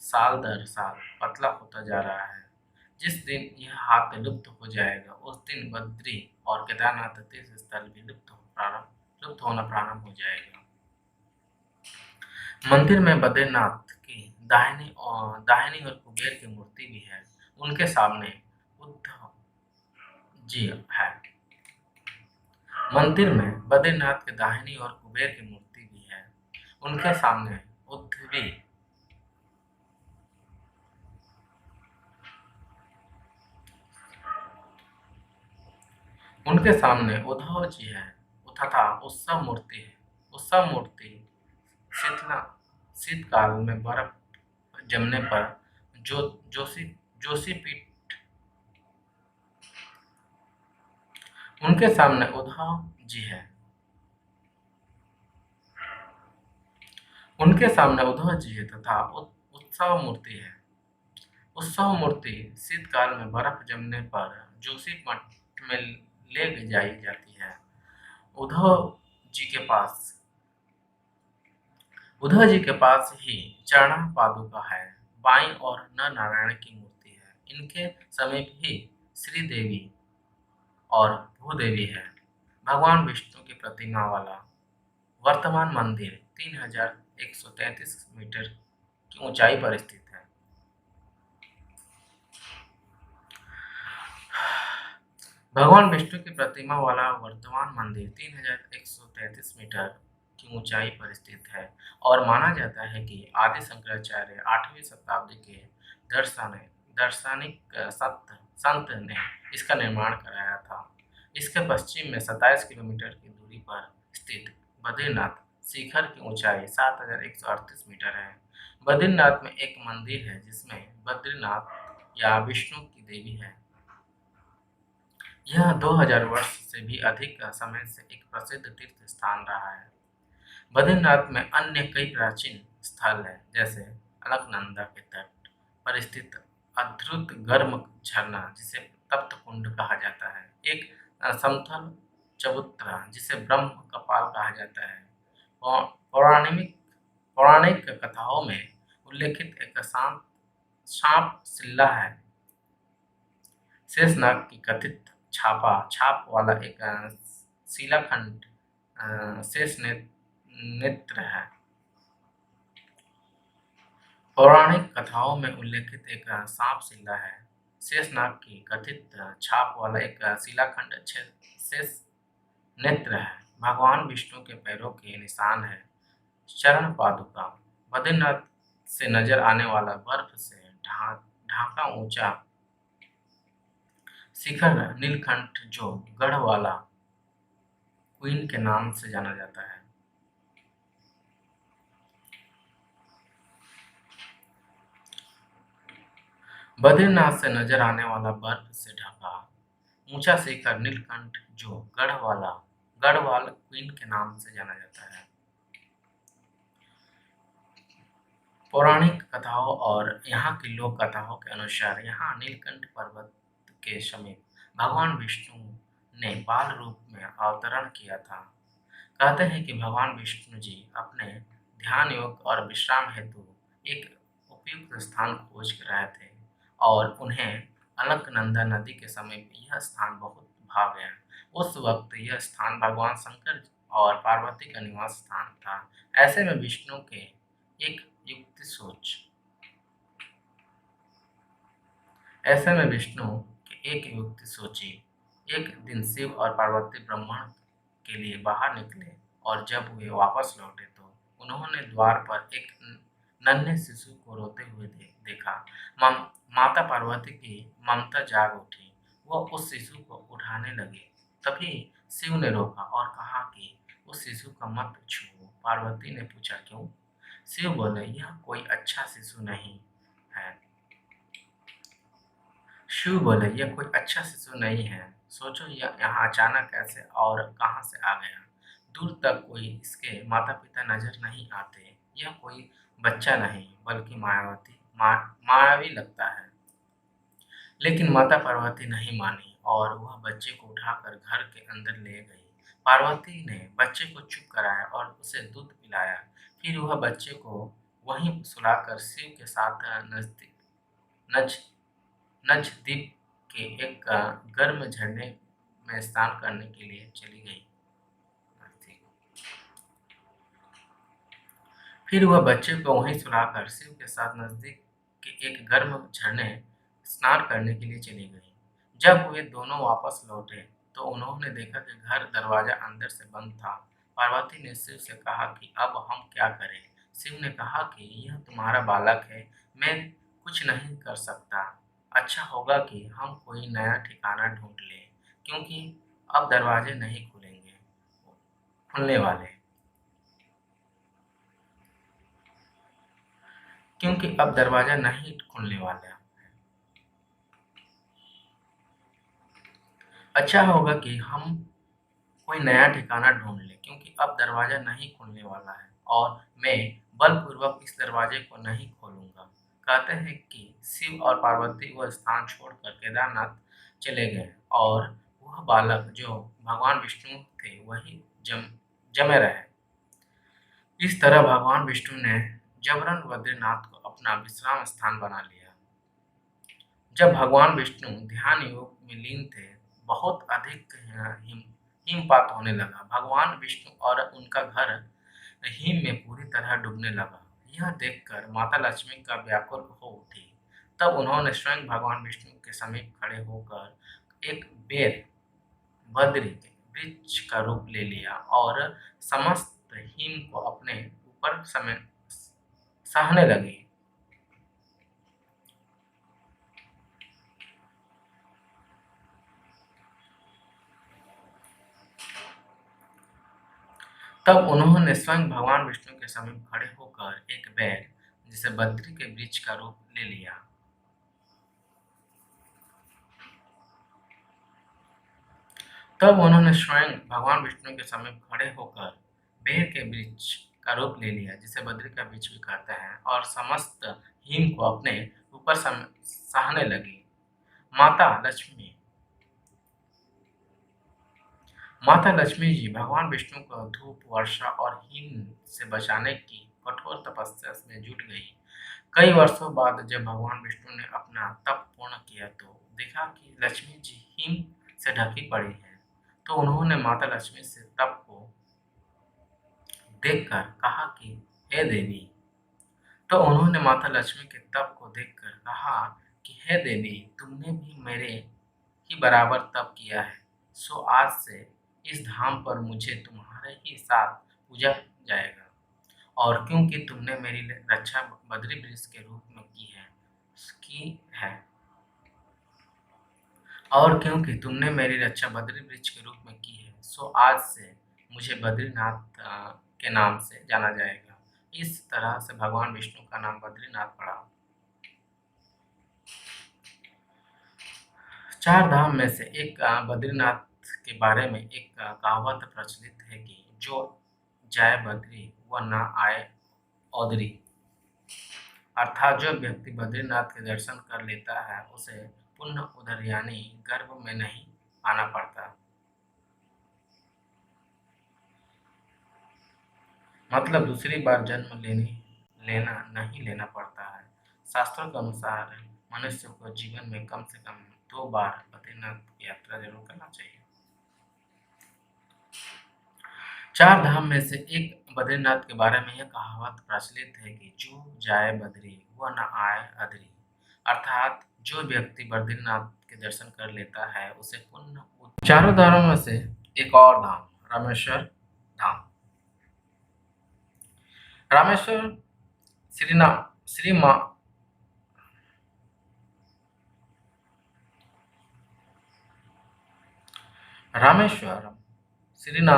साल दर साल पतला होता जा रहा है। जिस दिन यह हाथ लुप्त हो जाएगा, उस दिन बद्री और केदारनाथ तीर्थ स्थल भी लुप्त होना प्रारंभ हो जाएगा। मंदिर में बद्रीनाथ की दाहिनी और कुबेर की मूर्ति भी है। उनके सामने उद्धव जी है। मंदिर में बद्रीनाथ के दाहिनी और कुबेर की मूर्ति भी है। उनके सामने उद्धवी उनके सामने उद्धव जी है तथा उत्सव मूर्ति है। उत्सव मूर्ति शीतकाल में बर्फ जमने पर जोशी पीठ उनके सामने उद्धव जी है। उनके सामने उद्धव जी है तथा उत्सव मूर्ति है। उत्सव मूर्ति शीतकाल में बर्फ जमने पर जोशी मठ में ले जाई जाती है। उद्धव जी के पास ही चरण पादुका है। बाईं ओर नर नारायण की मूर्ति है। इनके समीप ही श्री देवी और भूदेवी है। भगवान विष्णु की प्रतिमा वाला वर्तमान मंदिर 3133 मीटर की ऊंचाई पर स्थित है। भगवान विष्णु की प्रतिमा वाला वर्तमान मंदिर 3133 मीटर की ऊंचाई पर स्थित है और माना जाता है कि आदि शंकराचार्य 8वीं शताब्दी के दार्शनिक संत ने इसका निर्माण कराया था। इसके पश्चिम में 27 किलोमीटर की दूरी पर स्थित बद्रीनाथ शिखर की ऊंचाई 7,138 मीटर है। बद्रीनाथ में एक मंदिर है जिसमें बद्रीनाथ या विष्णु की देवी है। यह 2000 वर्ष से भी अधिक समय से एक प्रसिद्ध तीर्थ स्थान रहा है। बद्रीनाथ में अन्य कई प्राचीन स्थल हैं, जैसे अलकनंदा के तट पर स्थित अद्भुत गर्म झरना जिसे तप्त कुंड कहा जाता है, एक समतल चबूतरा जिसे ब्रह्म कपाल कहा जाता है। पौराणिक पौराणिक कथाओं में उल्लेखित एक शांत सांप सिल्ला है, शेषनाग की कथित छापा छाप वाला एक शिलाखंड शेष नेत्र है। पौराणिक कथाओं में उल्लेखित एक सांप शिला है, शेषनाग की कथित छाप वाला एक शिलाखंड शेष नेत्र है। भगवान विष्णु के पैरों के निशान है। चरण पादुका बद्रीनाथ से नजर आने वाला बर्फ से ढाका ऊंचा शिखर नीलकंठ जो गढ़वाला क्वीन के नाम से जाना जाता है। बद्रीनाथ से नजर आने वाला बर्फ से ढका ऊंचा शिखर नीलकंठ जो गढ़वाल क्वीन के नाम से जाना जाता है। पौराणिक कथाओं और यहाँ की लोक कथाओं के अनुसार यहाँ नीलकंठ पर्वत के समीप भगवान विष्णु ने बाल रूप में अवतरण किया था। कहते हैं कि भगवान विष्णु जी अपने ध्यान योग और विश्राम हेतु एक उपयुक्त स्थान खोज रहे थे और उन्हें अलकनंदा नदी के समीप यह स्थान बहुत भा गया। उस वक्त यह स्थान भगवान शंकर और पार्वती का निवास स्थान था। ऐसे में विष्णु के एक युक्ति सोच ऐसे में विष्णु की एक युक्ति सोची। एक दिन शिव और पार्वती भ्रमण के लिए बाहर निकले और जब वे वापस लौटे तो उन्होंने द्वार पर एक नन्हे शिशु को रोते हुए देखा। माता पार्वती की ममता जाग उठी। वह उस शिशु को उठाने लगे। तभी शिव ने रोका और कहा कि उस शिशु का मत छुओ। पार्वती ने पूछा क्यों? शिव बोले यह कोई अच्छा शिशु नहीं है। शिव बोले यह कोई अच्छा शिशु नहीं है। सोचो यह यहाँ अचानक कैसे और कहाँ से आ गया। दूर तक कोई इसके माता पिता नजर नहीं आते। यह कोई बच्चा नहीं बल्कि मायावी लगता है। लेकिन माता पार्वती नहीं मानी और वह बच्चे को उठाकर घर के अंदर ले गई। पार्वती ने बच्चे को चुप कराया और उसे दूध पिलाया। फिर वह बच्चे को वहीं सुलाकर शिव के साथ नजदीक नज नजदीप के एक गर्म झरने में स्नान करने के लिए चली गई। फिर वह बच्चे को वहीं सुलाकर शिव के साथ नजदीक के एक गर्म झरने स्नान करने के लिए चली गई। जब वे दोनों वापस लौटे तो उन्होंने देखा कि घर दरवाजा अंदर से बंद था। पार्वती ने शिव से कहा कि अब हम क्या करें? शिव ने कहा कि यह तुम्हारा बालक है, मैं कुछ नहीं कर सकता। अच्छा होगा कि हम कोई नया ठिकाना ढूंढ लें, क्योंकि अब दरवाजे नहीं खुलने वाले क्योंकि अब दरवाजा नहीं खुलने वाला। अच्छा होगा कि हम कोई नया ठिकाना ढूंढ लें, क्योंकि अब दरवाजा नहीं खुलने वाला है और मैं बलपूर्वक इस दरवाजे को नहीं खोलूंगा। कहते हैं कि शिव और पार्वती वह स्थान छोड़कर केदारनाथ चले गए और वह बालक जो भगवान विष्णु थे वही जमे रहे। इस तरह भगवान विष्णु ने जबरन बद्रीनाथ को अपना विश्राम स्थान बना लिया। जब भगवान विष्णु ध्यान योग में लीन थे, बहुत अधिक हिमपात होने लगा। भगवान विष्णु और उनका घर हिम में पूरी तरह डूबने लगा। यह देखकर माता लक्ष्मी का व्याकुल हो उठी। तब उन्होंने स्वयं भगवान विष्णु के समीप खड़े होकर एक बेर बद्री वृक्ष का रूप ले लिया और समस्त हिम को अपने ऊपर सहने लगे। तब उन्होंने स्वयं भगवान विष्णु के समीप खड़े होकर एक बैल, जिसे बद्री के वृक्ष का रूप ले लिया। तब उन्होंने स्वयं भगवान विष्णु के समीप खड़े होकर बेर के वृक्ष का रूप ले लिया, जिसे बद्री का वृक्ष भी कहते हैं, और समस्त हिम को अपने ऊपर सहने लगी। माता लक्ष्मी माता लक्ष्मी जी भगवान विष्णु को धूप, वर्षा और हिम से बचाने की कठोर तपस्या में जुट गई। कई वर्षों बाद जब भगवान विष्णु ने अपना तप पूर्ण किया तो देखा कि लक्ष्मी जी हिम से ढकी पड़ी हैं। तो उन्होंने माता लक्ष्मी से तप को देखकर कहा कि हे देवी। तो उन्होंने माता लक्ष्मी के तप को देखकर कहा कि हे देवी, तुमने भी मेरे ही बराबर तप किया है, सो आज से इस धाम पर मुझे तुम्हारे ही साथ पूजा जाएगा। और क्योंकि तुमने मेरी रक्षा बद्री वृक्ष के रूप में की है और क्योंकि तुमने मेरी रक्षा बद्री वृक्ष के रूप में की है, सो आज से मुझे बद्रीनाथ के नाम से जाना जाएगा। इस तरह से भगवान विष्णु का नाम बद्रीनाथ पड़ा। चार धाम में से एक बद्रीनाथ के बारे में एक कहावत प्रचलित है कि जो जाए बद्री वह न आए औदरी। अर्थात जो व्यक्ति बद्रीनाथ के दर्शन कर लेता है उसे पुनः उधर यानी गर्भ में नहीं आना पड़ता। मतलब दूसरी बार जन्म लेना नहीं लेना पड़ता है। शास्त्रों के अनुसार मनुष्य को जीवन में कम से कम 2 बार बद्रीनाथ की यात्रा जरूर करना चाहिए। चार धाम में से एक बद्रीनाथ के बारे में यह कहावत प्रचलित है कि जो जाए बद्री वह न आए अदरी। अर्थात जो व्यक्ति बद्रीनाथ के दर्शन कर लेता है उसे पुण्य। चारों धामों में से एक और धाम रामेश्वर धाम। रामेश्वर श्री माँ रामेश्वरम श्रीना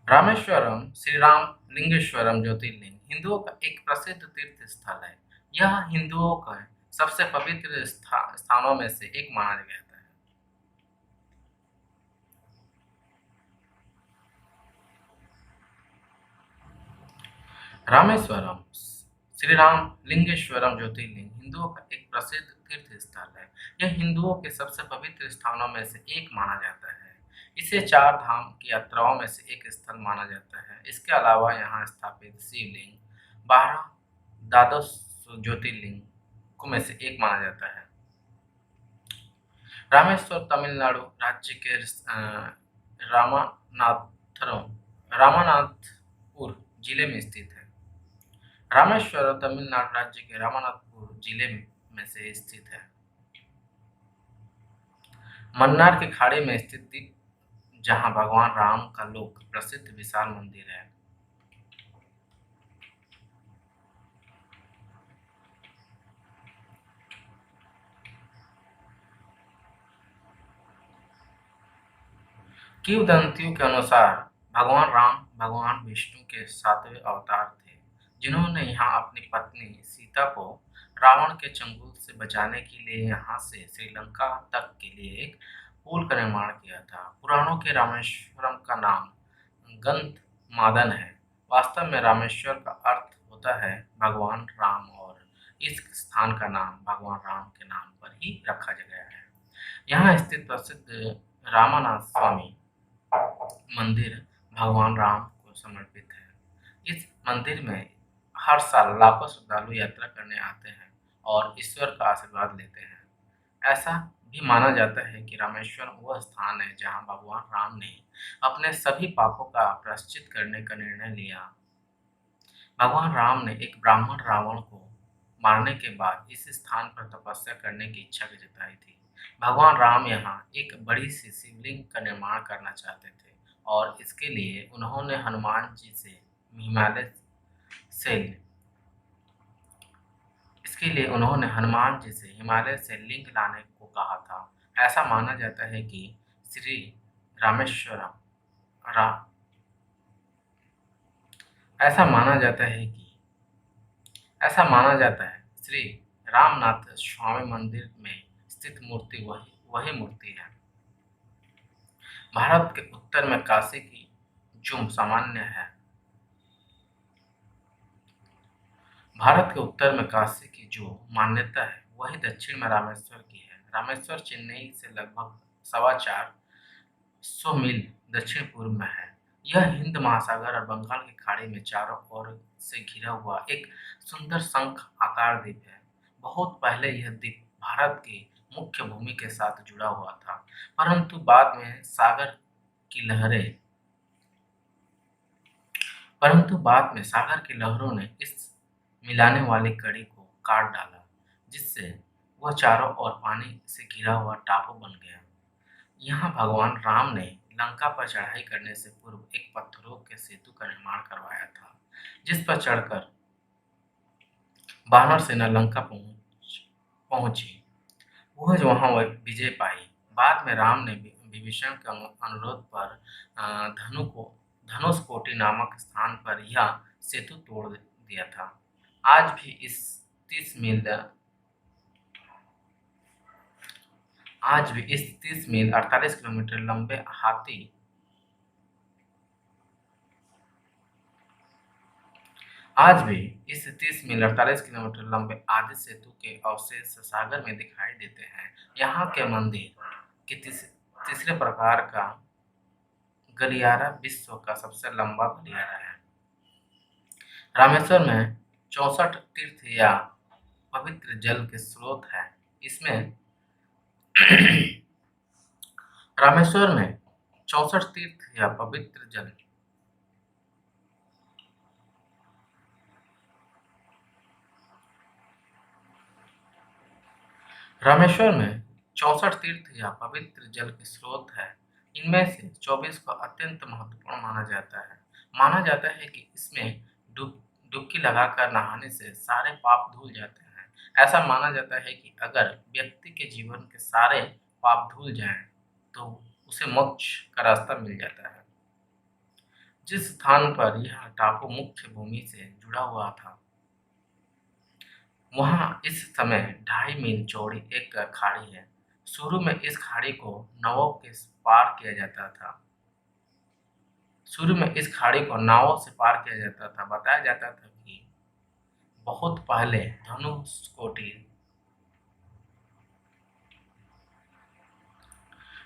रामेश्वरम श्री राम लिंगेश्वरम ज्योतिर्लिंग हिंदुओं का एक प्रसिद्ध तीर्थ स्थल है। यह हिंदुओं का सबसे पवित्र स्थानों में से एक माना जाता है। रामेश्वरम श्री राम लिंगेश्वरम ज्योतिर्लिंग हिंदुओं का एक प्रसिद्ध तीर्थ स्थल है। यह हिंदुओं के सबसे पवित्र स्थानों में से एक माना जाता है। इसे चार धाम की यात्राओं में से एक स्थल माना जाता है। इसके अलावा यहाँ स्थापित शिवलिंग 12 द्वादश ज्योतिर्लिंग में से एक माना जाता है। रामेश्वर तमिलनाडु राज्य के रामनाथपुर जिले में स्थित है। रामेश्वर तमिलनाडु राज्य के रामनाथपुर जिले में से स्थित है। मन्नार की खाड़ी में स्थित द्वीप जहां भगवान राम का लोक प्रसिद्ध विशाल मंदिर है। किंवदंतियों के अनुसार भगवान राम भगवान विष्णु के 7वें अवतार थे, जिन्होंने यहाँ अपनी पत्नी सीता को रावण के चंगुल से बचाने के लिए यहाँ से श्रीलंका तक के लिए एक पुल का निर्माण किया था। पुराणों के रामेश्वरम का नाम गंधमादन है। वास्तव में रामेश्वर का अर्थ होता है भगवान राम और इस स्थान का नाम भगवान राम के नाम पर ही रखा गया है। यहाँ स्थित प्रसिद्ध रामानाथ स्वामी मंदिर भगवान राम को समर्पित है। इस मंदिर में हर साल लाखों श्रद्धालु यात्रा करने आते हैं और ईश्वर का आशीर्वाद लेते हैं। ऐसा भी माना जाता है कि रामेश्वर वह स्थान है जहां भगवान राम ने अपने सभी पापों का प्रायश्चित करने का निर्णय लिया। भगवान राम ने एक ब्राह्मण रावण को मारने के बाद इस स्थान पर तपस्या करने की इच्छा जताई थी। भगवान राम यहाँ एक बड़ी सी शिवलिंग का निर्माण करना चाहते थे और हिमालय से इसके लिए उन्होंने हनुमान जी से हिमालय से लिंग लाने को कहा था। ऐसा माना जाता है कि श्री रामेश्वरम रा ऐसा माना जाता है कि ऐसा माना जाता है श्री रामनाथ स्वामी मंदिर में स्थित मूर्ति वही वही मूर्ति है। भारत के उत्तर में काशी की जो सामान्य है भारत के उत्तर में काशी की जो मान्यता है वही दक्षिण में रामेश्वर की है। रामेश्वर चेन्नई से लगभग 4,250 मील दक्षिण पूर्व में है। यह हिंद महासागर और बंगाल की खाड़ी में चारों ओर से घिरा हुआ एक सुंदर शंख आकार द्वीप है। बहुत पहले यह द्वीप भारत की मुख्य भूमि के साथ जुड़ा हुआ था, परंतु की लहरें बाद में सागर की लहरों ने इस मिलाने वाली कड़ी को काट डाला, जिससे वह चारों ओर पानी से घिरा हुआ टापू बन गया। यहाँ भगवान राम ने लंका पर चढ़ाई करने से पूर्व एक पत्थरों के सेतु का निर्माण करवाया था, जिस पर चढ़कर वानर सेना लंका पहुंची। वह जो वहां विजय पाई। बाद में राम ने विभीषण के अनुरोध पर धनु को धनुष कोटि नामक स्थान पर यह सेतु तोड़ दिया था। आज भी इस 30 मील आज भी इस 30 मील 48 किलोमीटर लंबे आज भी इस 30 मील 48 किलोमीटर लंबे आदि सेतु के अवशेष सागर में दिखाई देते हैं। यहाँ के मंदिर के तीसरे प्रकार का गलियारा विश्व का सबसे लंबा गलियारा है। रामेश्वर में 64 तीर्थ या पवित्र जल के स्रोत है। इसमें रामेश्वर में 64 तीर्थ या पवित्र जल रामेश्वर में 64 तीर्थ या पवित्र जल के स्रोत है। इनमें से 24 को अत्यंत महत्वपूर्ण माना जाता है। माना जाता है कि इसमें डुबकी लगाकर नहाने से सारे पाप धुल जाते हैं। ऐसा माना जाता है कि अगर व्यक्ति के जीवन के सारे पाप धुल जाएं, तो उसे मोक्ष का रास्ता मिल जाता है। जिस स्थान पर यह टापू मुख्य भूमि से जुड़ा हुआ था, वहाँ इस समय 2.5 मील चौड़ी एक खाड़ी है। शुरू में इस खाड़ी को नावों के पार किया जाता था। शुरू में इस खाड़ी को नावों से पार किया जाता था। बताया जाता था कि बहुत पहले धनुषकोटि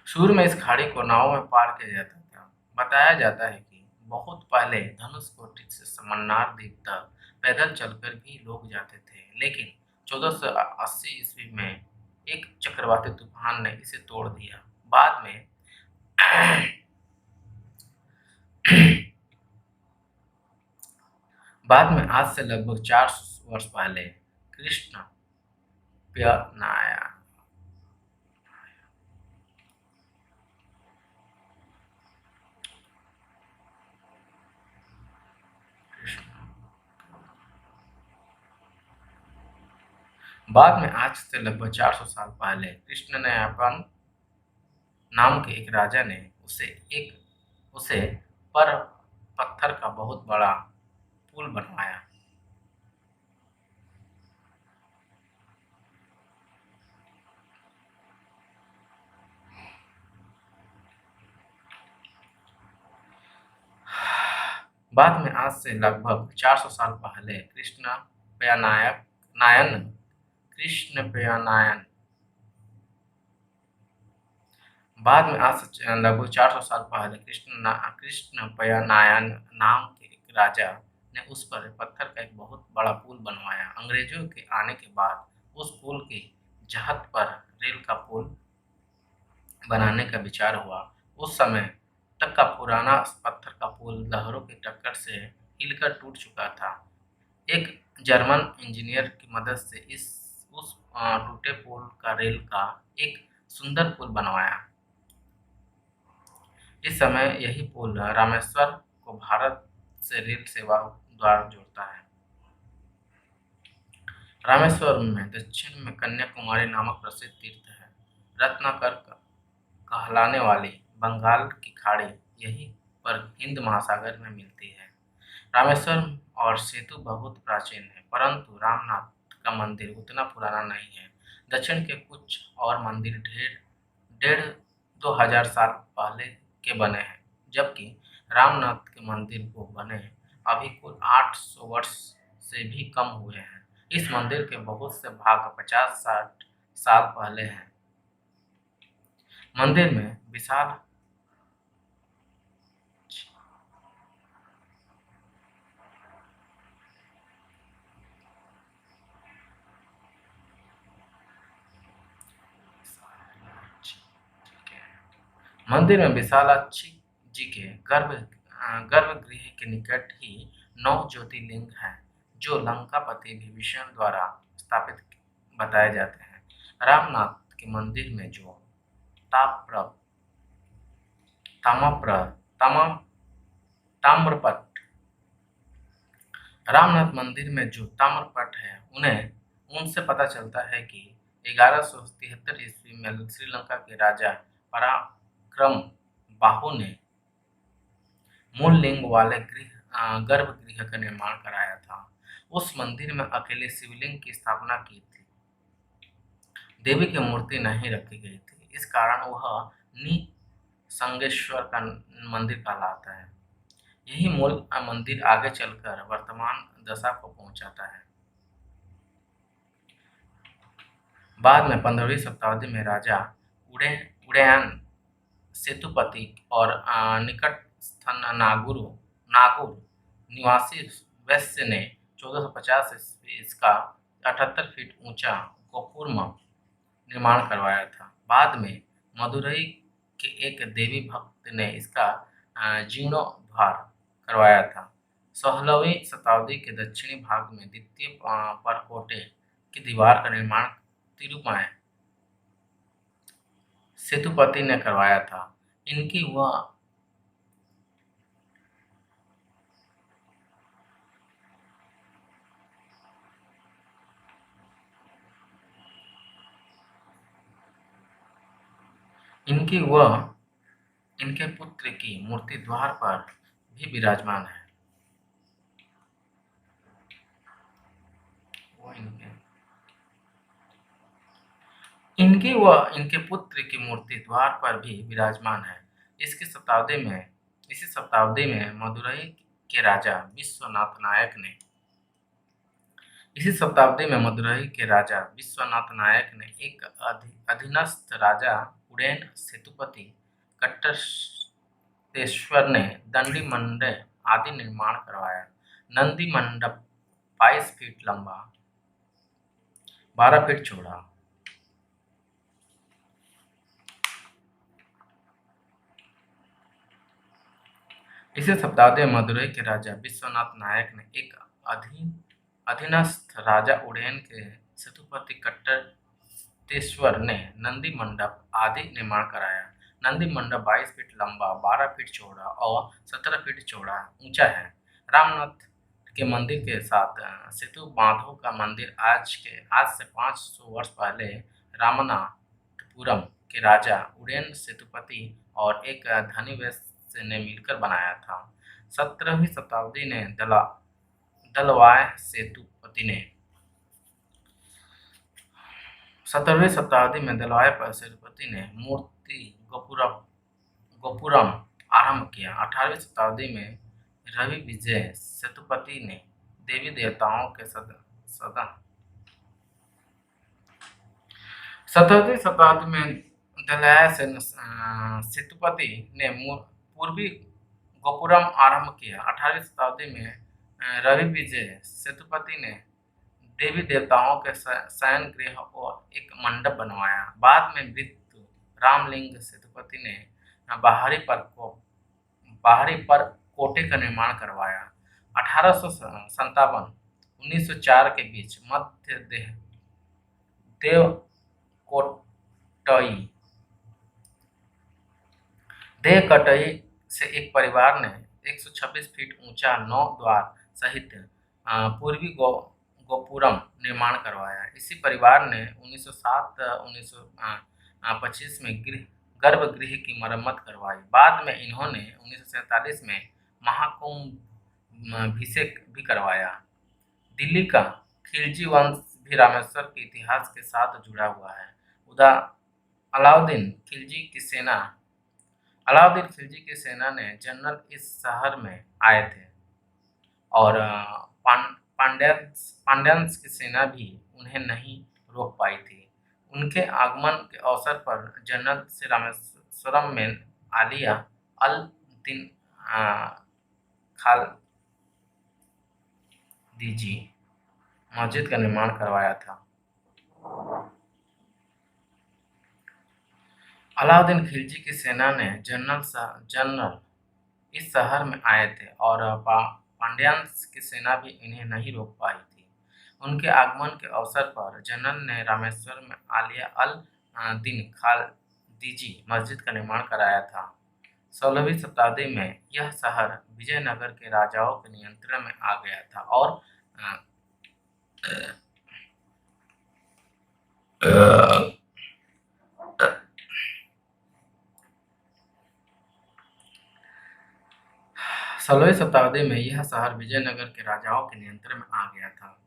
शुरू में इस खाड़ी को नावों में पार किया जाता था। बताया जाता है कि बहुत पहले धनुषकोटि से मन्नार द्वीप तक पैदल चलकर भी लोग जाते थे, लेकिन 1480 ईस्वी में एक चक्रवाती तूफान ने इसे तोड़ दिया। बाद में आज से लगभग 400 वर्ष पहले कृष्ण प्यनाया बाद में आज से लगभग 400 साल पहले कृष्ण ने अपन नाम के एक राजा ने उसे पर पत्थर का बहुत बड़ा पुल बनवाया। बाद में आज से लगभग 400 साल पहले कृष्ण प्यानायन बाद में आज से लगभग 400 साल पहले कृष्ण पयानायन नाम के एक राजा ने उस पर पत्थर का एक बहुत बड़ा पुल बनवाया। अंग्रेजों के आने के बाद उस पुल की जहत पर रेल का पुल बनाने का विचार हुआ। उस समय तक का पुराना पत्थर का पुल लहरों की टक्कर से हिलकर टूट चुका था। एक जर्मन इंजीनियर की मदद से उस टूटे पुल का रेल का एक सुंदर पुल बनवाया। इस समय यही पुल रामेश्वर को भारत से रेल सेवा द्वारा जोड़ता है। रामेश्वर में दक्षिण में कन्याकुमारी नामक प्रसिद्ध तीर्थ है। रत्नाकर कहलाने वाली बंगाल की खाड़ी यही पर हिंद महासागर में मिलती है। रामेश्वरम और सेतु बहुत प्राचीन है, परंतु रामनाथ का मंदिर उतना पुराना नहीं है। दक्षिण के कुछ और मंदिर ढेर डेढ़ 2000 साल पहले के बने हैं, जबकि रामनाथ के मंदिर को बने अभी कुल 800 वर्ष से भी कम हुए हैं। इस मंदिर के बहुत से भाग 50-60 साल पहले हैं। मंदिर में विशाल मंदिर में विशालाक्षी जी के गर्भगृह के निकट ही 9 ज्योतिर्लिंग हैं, जो लंकापति विभीषण द्वारा स्थापित बताए जाते हैं। रामनाथ के मंदिर में जो ताम्र ताम्रप्र ताम- ताम्रपट रामनाथ मंदिर में जो ताम्रपट है, उन्हें उनसे पता चलता है कि 1173 ईस्वी में श्रीलंका के राजा पराक्रम बाहु ने मूल लिंग वाले गर्भगृह का निर्माण कराया था। उस मंदिर में अकेले शिवलिंग की स्थापना की थी, देवी की मूर्ति नहीं रखी गई थी। इस कारण वह निसंगेश्वर का मंदिर कहलाता है। यही मूल मंदिर आगे चलकर वर्तमान दशा को पहुंचाता है। बाद में 15वीं शताब्दी में राजा उदयन सेतुपति और निकटस्थ नागुर निवासी वैश्य ने 1450 ईस्वी इसका 78 फीट ऊंचा गोपुरम निर्माण करवाया था। बाद में मदुरई के एक देवी भक्त ने इसका जीर्णोद्धार करवाया था। 16वीं शताब्दी के दक्षिणी भाग में द्वितीय परकोटे की दीवार का निर्माण तिरुमय सेतुपति ने करवाया था। इनकी वह इनकी वह इनके पुत्र की मूर्ति द्वार पर भी विराजमान है। वो इनके पुत्र की मूर्ति द्वार पर भी विराजमान है। इसी शताब्दी में मदुरई के राजा विश्वनाथ नायक ने एक अधीनस्थ राजा उड़ैन सेतुपति कट्टतेश्वर ने दंडी मंडप आदि निर्माण करवाया। नंदी मंडप 22 फीट लंबा, 12 फीट चौड़ा। इसी शताब्दी में मदुरई के राजा विश्वनाथ नायक ने एक अधीनस्थ राजा उड़ैन के सेतुपति कट्टतेश्वर ने नंदी मंडप आदि निर्माण कराया। नंदी मंडप 22 फीट लंबा, 12 फीट चौड़ा और 17 फीट चौड़ा ऊंचा है। रामनाथ के मंदिर के साथ सेतु बांधों का मंदिर आज से 500 वर्ष पहले रामनाथपुरम के राजा उड़ैन सेतुपति और एक धनी वैश्य ने मिलकर बनाया था। 17वीं शताब्दी ने दलवाय सेतुपति ने 17वीं शताब्दी में दलवाय सेतुपति ने मूर्ति गोपुरम आरंभ किया। 18वीं शताब्दी में रवि विजय सेतुपति ने देवी देवताओं के सदन 17वीं शताब्दी में दलवाय सेतुपति ने पूर्वी गोपुरम आरंभ किया। 18वीं शताब्दी में रवि विजय सेतुपति ने देवी देवताओं के शयन गृह और एक मंडप बनवाया। बाद में मृत्यु रामलिंग सेतुपति ने बाहरी पर कोटे का निर्माण करवाया। 1857-1904 के बीच मध्य देवकटई से एक परिवार ने 126 फीट ऊंचा 9 द्वार सहित पूर्वी गोपुरम निर्माण करवाया। इसी परिवार ने 1907-1925 में गर्भगृह की मरम्मत करवाई। बाद में इन्होंने 1947 में महाकुंभाभिषेक भी करवाया। दिल्ली का खिलजी वंश भी रामेश्वर के इतिहास के साथ जुड़ा हुआ है। उदा अलाउद्दीन खिलजी की सेना अलाउद्दीन खिलजी की सेना ने जनरल इस शहर में आए थे और पांड्यंस की सेना भी उन्हें नहीं रोक पाई थी। उनके आगमन के अवसर पर जनरल से रामेश्वरम में आलिया अल दिन खालदीजी मस्जिद का निर्माण करवाया था। अलाउद्दीन खिलजी की सेना ने जनरल इस शहर में आए थे और पांड्यान्स की सेना भी इन्हें नहीं रोक पाई थी। उनके आगमन के अवसर पर जनरल ने रामेश्वर में आलिया अल दिन खालदीजी मस्जिद का निर्माण कराया था। 16वीं शताब्दी में यह शहर विजयनगर के राजाओं के नियंत्रण में आ गया था और 16वीं शताब्दी में यह शहर विजयनगर के राजाओं के नियंत्रण में आ गया था।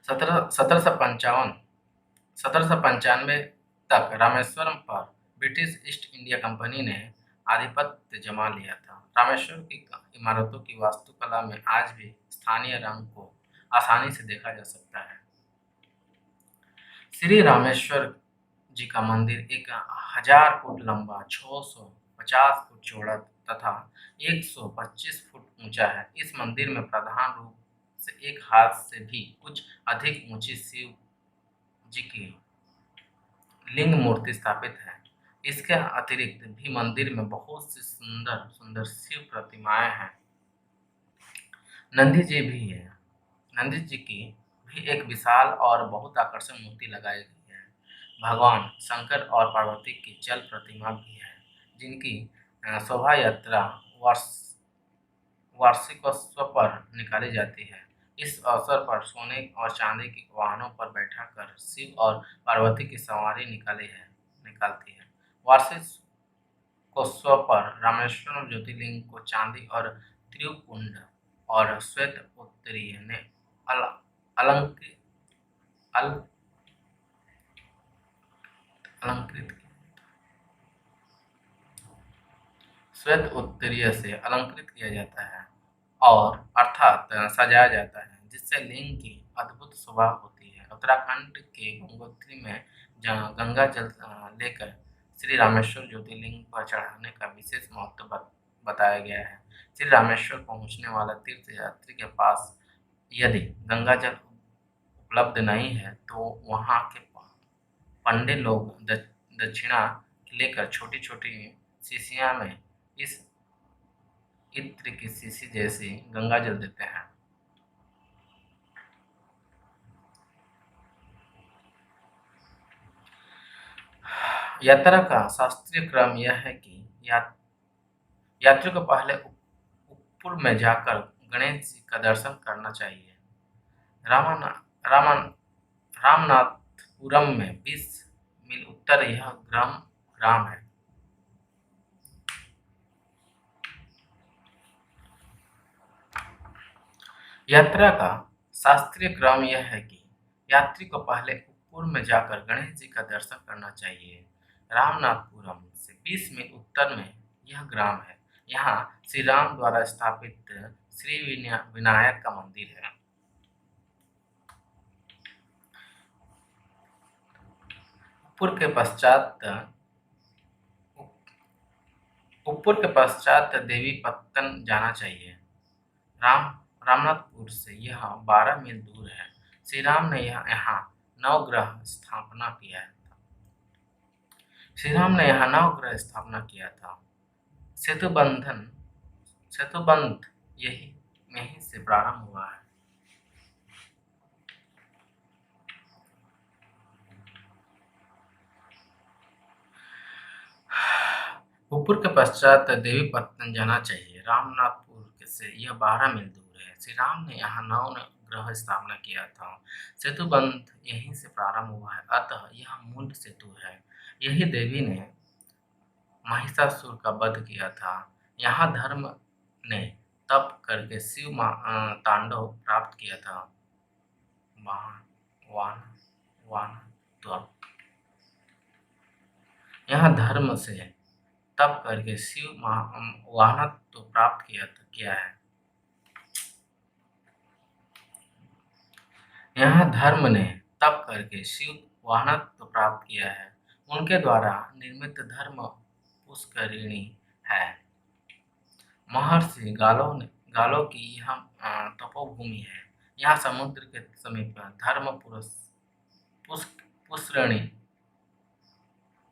1795 तक रामेश्वरम पर ब्रिटिश ईस्ट इंडिया कंपनी ने आधिपत्य जमा लिया था। रामेश्वर की इमारतों की वास्तुकला में आज भी स्थानीय रंग को आसानी से देखा जा सकता है। श्री रामेश्वर जी का मंदिर 1000 फुट लंबा, 650 फुट चौड़ा तथा 125 फुट ऊंचा है। इस मंदिर में प्रधान रूप से एक हाथ से भी कुछ अधिक ऊंची शिव जी की लिंग मूर्ति स्थापित है। इसके अतिरिक्त भी मंदिर में बहुत सी सुंदर सुंदर शिव प्रतिमाएं हैं। नंदी जी भी है। नंदी जी की भी एक विशाल और बहुत आकर्षक मूर्ति लगाई गई है। भगवान शंकर और पार्वती की जल प्रतिमा भी है, जिनकी शोभा यात्रा वार्षिकोत्सव पर निकाली जाती है। इस अवसर पर सोने और चांदी के वाहनों पर बैठाकर शिव और पार्वती की सवारी निकालती है। वार्षिकोत्सव पर रामेश्वरम ज्योतिर्लिंग को चांदी और त्रिपुंड और श्वेत उत्तरीय ने अलंकृत श्वेत उत्तरीय से अलंकृत किया जाता है और अर्थात सजाया जाता है, जिससे लिंग की अद्भुत शोभा होती है। उत्तराखंड के गंगोत्री में गंगा जल लेकर श्री रामेश्वर ज्योतिर्लिंग पर चढ़ाने का विशेष महत्व बताया गया है। श्री रामेश्वर पहुंचने वाला तीर्थ यात्री के पास यदि गंगा जल उपलब्ध नहीं है तो वहां के पंडित लोग दक्षिणा लेकर छोटी छोटी शीशियां में इस इत्र की शीशी जैसी गंगा जल देते हैं। यात्रा का शास्त्रीय क्रम यह है कि यात्री को पहले ऊपर में जाकर गणेश जी का दर्शन करना चाहिए। रामाना रामन रामनाथपुरम में 20 मील उत्तर यह ग्राम है। यात्रा का शास्त्रीय क्रम यह है कि यात्री को पहले ऊपर में जाकर गणेश जी का दर्शन करना चाहिए। रामनाथपुरम से 20 मील उत्तर में यह ग्राम है। यहाँ श्री राम द्वारा स्थापित श्री विनायक का मंदिर है। ऊपर के पश्चात देवी पत्तन जाना चाहिए। रामनाथपुर से यह 12 मील दूर है। श्री राम ने यहाँ नवग्रह स्थापना किया था। सेतुबंध यहीं से प्रारंभ हुआ है। ऊपर के पश्चात देवी पत्तन जाना चाहिए। रामनाथपुर से यह 12 मील दूर है। श्री राम ने यहाँ नवग्रह स्थापना किया था। सेतुबंध यहीं से प्रारंभ हुआ है, अतः यह मूल सेतु है। यही देवी ने महिषासुर का वध किया था। यहाँ धर्म ने तप करके तांडव प्राप्त किया था। वाहन वान वान तो यहाँ धर्म से तप करके वाहनत्व प्राप्त किया है। यहाँ धर्म ने तप करके शिव वाहनत्व प्राप्त किया है। उनके द्वारा निर्मित धर्म पुष्करिणी है। महर्षि गालों की यह तपोभूमि है। यहाँ समुद्र के समीप धर्म पुरुष पुष्करिणी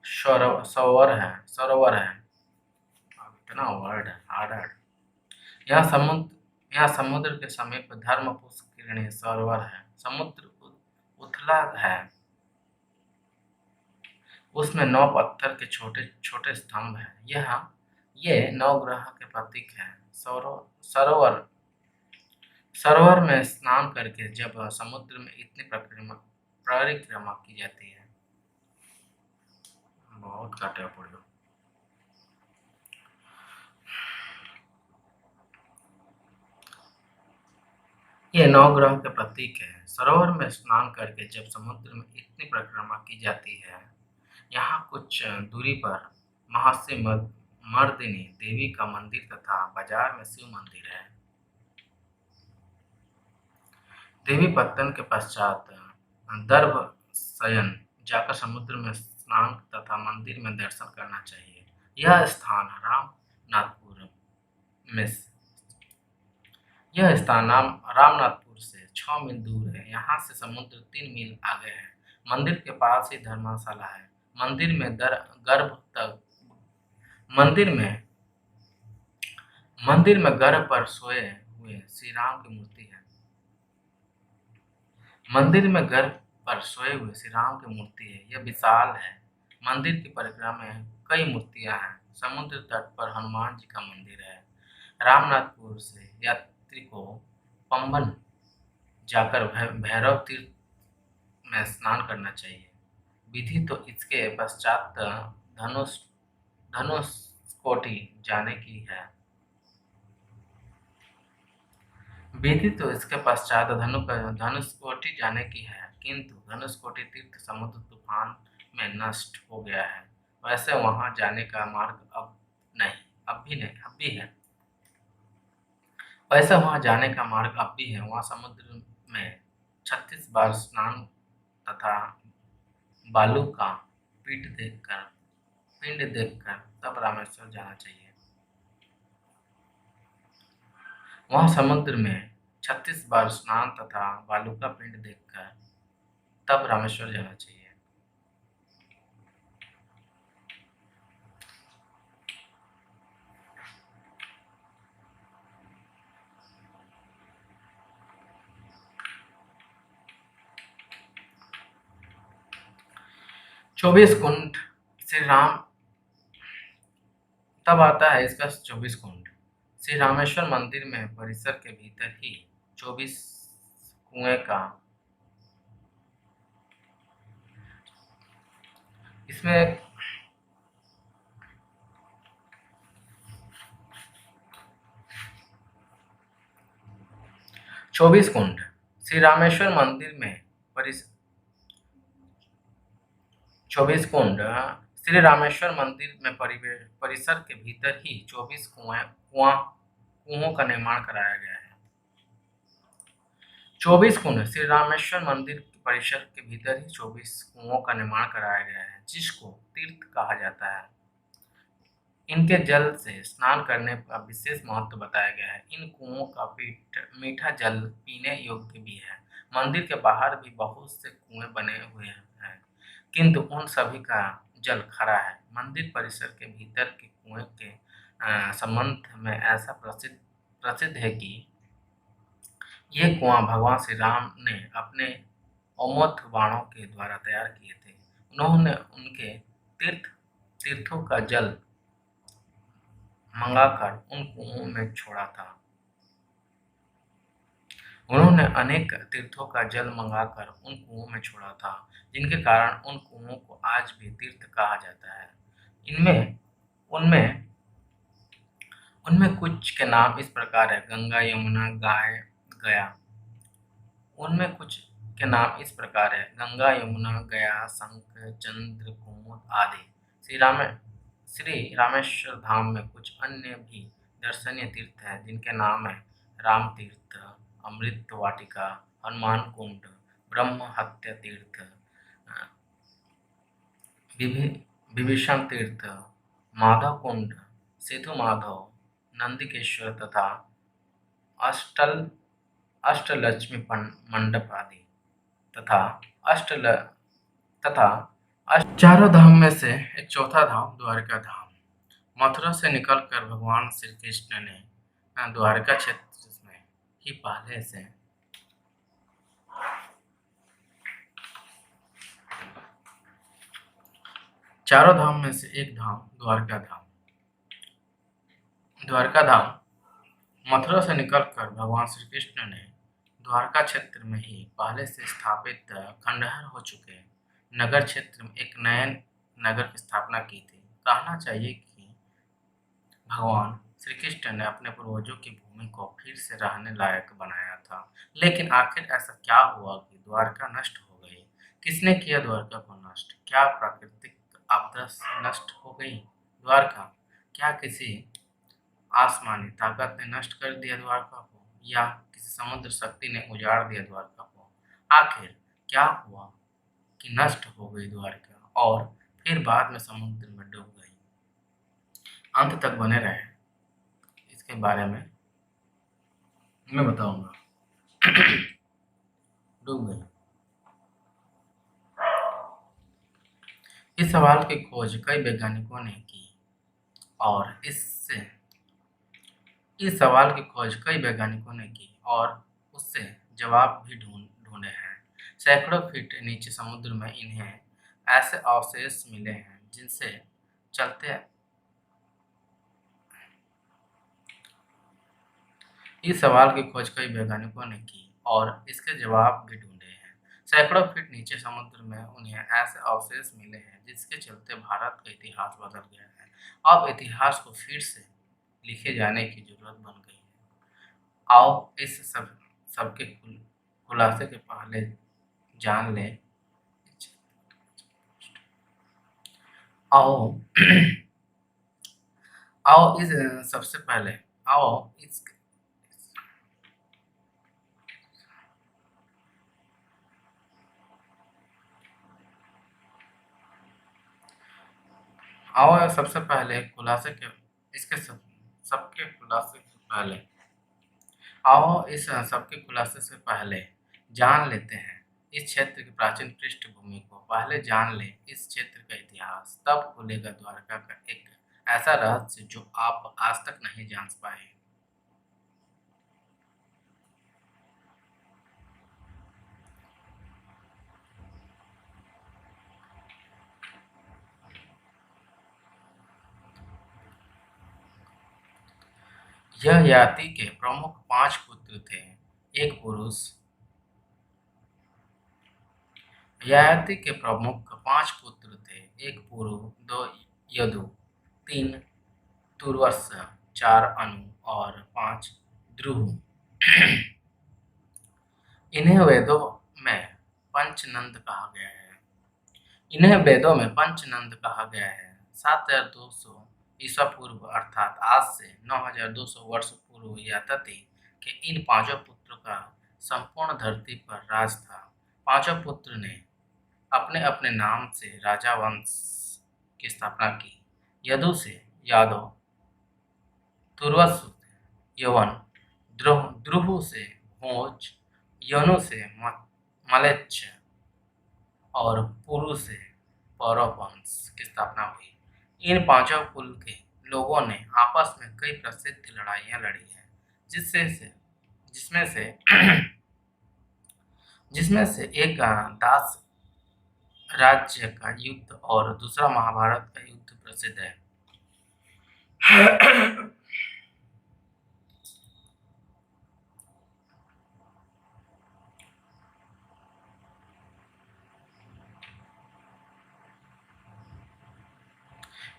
सरोवर है। अब इतना वर्ड हार्ड। यहाँ समुद्र के समीप धर्म पुष्करिणी सरोवर है। समुद्र उथला है। उसमें 9 पत्थर के छोटे छोटे स्तंभ हैं। ये 9 ग्रह के प्रतीक हैं। सरोवर में स्नान करके जब समुद्र में इतनी परिक्रमा की जाती है। बहुत काटे पड़ो। ये 9 ग्रह के प्रतीक है। सरोवर में स्नान करके जब समुद्र में इतनी परिक्रमा की जाती है। यहाँ कुछ दूरी पर महर्षि मर्दिनी देवी का मंदिर तथा बाजार में शिव मंदिर है। देवी पत्तन के पश्चात दर्भ शयन जाकर समुद्र में स्नान तथा मंदिर में दर्शन करना चाहिए। यह स्थान रामनाथपुर से 6 मील दूर है। यहाँ से समुद्र 3 मील आगे है। मंदिर के पास ही धर्मशाला है। मंदिर में गर्भ पर सोए हुए श्री राम की मूर्ति है। मंदिर में गर्भ पर सोए हुए श्री राम की मूर्ति है। यह विशाल है। मंदिर की परिक्रमा में कई मूर्तियां हैं। समुद्र तट पर हनुमान जी का मंदिर है। रामनाथपुर से यात्री को पंबन जाकर भैरव तीर्थ में स्नान करना चाहिए। विधि तो इसके पश्चात धनुषकोटि जाने की है। धनुषकोटि जाने की है, किंतु धनुषकोटि तीर्थ समुद्र तूफान में नष्ट हो गया है। वैसे वहां जाने का मार्ग अब भी है। वहां समुद्र में 36 बार स्नान तथा बालू का पिंड देखकर तब रामेश्वर जाना चाहिए। वहां समुद्र में 36 बार स्नान तथा बालू का पिंड देखकर तब रामेश्वर जाना चाहिए। चौबीस कुंड श्री राम तब आता है इसका 24 कुंड। श्री रामेश्वर मंदिर में परिसर के भीतर ही 24 कुएं का इसमें 24 कुंड श्री रामेश्वर मंदिर में 24 कुंड श्री रामेश्वर मंदिर में परिसर के भीतर ही 24 कुओं का निर्माण कराया गया है। 24 कुंड श्री रामेश्वर मंदिर परिसर के भीतर ही 24 कुओं का निर्माण कराया गया है, जिसको तीर्थ कहा जाता है। इनके जल से स्नान करने का विशेष महत्व बताया गया है। इन कुओं का मीठा जल पीने योग्य भी है। मंदिर के बाहर भी बहुत से कुएं बने हुए हैं, किंतु उन सभी का जल खरा है। मंदिर परिसर के भीतर के कुएं के संबंध में ऐसा प्रसिद्ध है कि ये कुआं भगवान श्री राम ने अपने अमोघ बाणों के द्वारा तैयार किए थे। उन्होंने उनके तीर्थों का जल मंगाकर उन कुओं में छोड़ा था। उन्होंने अनेक तीर्थों का जल मंगाकर उन कुओं में छोड़ा था, जिनके कारण उन कुओं को आज भी तीर्थ कहा जाता है। इनमें उनमें उनमें कुछ के नाम इस प्रकार है: गंगा, यमुना, गाय, गया। उनमें कुछ के नाम इस प्रकार है: गंगा, यमुना, गया, शंख, चंद्र, कुमुद आदि। श्री रामेश्वर धाम में कुछ अन्य भी दर्शनीय तीर्थ हैं, जिनके नाम है: राम तीर्थ, अमृत वाटिका, हनुमान कुंड, ब्रह्म हत्या तीर्थ, विभीषण तीर्थ, माधव कुंड, सेतु माधव, नंदिकेश्वर तथा अष्टल अष्टलक्ष्मी मंडप आदि तथा अष्टल तथा चारों धाम में से एक चौथा धाम द्वारका धाम। मथुरा से निकलकर भगवान श्री कृष्ण ने द्वारका क्षेत्र में ही पहले से चारों धाम में से एक धाम द्वारका धाम। द्वारका धाम मथुरा से निकलकर भगवान श्री कृष्ण ने द्वारका क्षेत्र में ही पहले से स्थापित खंडहर हो चुके नगर क्षेत्र में एक नए नगर की स्थापना की थी। कहना चाहिए कि भगवान श्री कृष्ण ने अपने पूर्वजों की भूमि को फिर से रहने लायक बनाया था। लेकिन आखिर ऐसा क्या हुआ कि द्वारका नष्ट हो गई? किसने किया द्वारका को नष्ट? क्या प्राकृतिक आपदा से नष्ट हो गई द्वारका? क्या किसी आसमानी ताकत ने नष्ट कर दिया द्वारका को, या किसी समुद्र शक्ति ने उजाड़ दिया द्वारका को? आखिर क्या हुआ कि नष्ट हो गई द्वारका और फिर बाद में समुद्र में डूब गई? अंत तक बने रहे, इसके बारे में मैं बताऊंगा। डूब गई। इस सवाल की खोज कई वैज्ञानिकों ने की और उससे जवाब भी ढूंढे हैं। सैकड़ों फीट नीचे समुद्र में इन्हें ऐसे अवशेष मिले हैं जिनसे चलते इस सवाल की खोज कई वैज्ञानिकों ने की और इसके जवाब भी ढूंढे हैं। सैकड़ों फीट नीचे समुद्र में उन्हें ऐसे अवशेष मिले हैं जिसके चलते भारत का इतिहास बदल गया है। अब इतिहास को फिर से लिखे जाने की जरूरत बन गई है। आओ इस सबके खुलासे के पहले जान ले आओ आओ इस सबसे पहले आओ इस आओ सबसे पहले खुलासे के इसके सबके खुलासे से पहले आओ इस सबके खुलासे से पहले जान लेते हैं इस क्षेत्र की प्राचीन पृष्ठभूमि को। पहले जान ले इस क्षेत्र का इतिहास, तब खुलेगा द्वारका का एक ऐसा रहस्य जो आप आज तक नहीं जान पाए। यह याति के प्रमुख 5 पुत्र थे। एक पुरुष ययाति के प्रमुख 5 पुत्र थे। एक पुरु, 2 यदु, 3 तुर्वस, 4 अनु और 5 ध्रुव। इन्हें वेदों में पंचनंद कहा गया है। 7200 ईसा पूर्व अर्थात आज से 9200 वर्ष पूर्व ययाति के इन 5 पुत्रों का संपूर्ण धरती पर राज था। 5 पुत्र ने अपने अपने नाम से राजा वंश की स्थापना की। यदु से यादव, तुर्वस से यवन, ध्रुव से भोज, यनु से मलेच्छ और पुरु से पौरव वंश की स्थापना हुई। इन 5 कुल के लोगों ने आपस में कई प्रसिद्ध लड़ाइयाँ लड़ी हैं, जिसमें से जिसमें से एक दास राज्य का युद्ध और दूसरा महाभारत का युद्ध प्रसिद्ध है।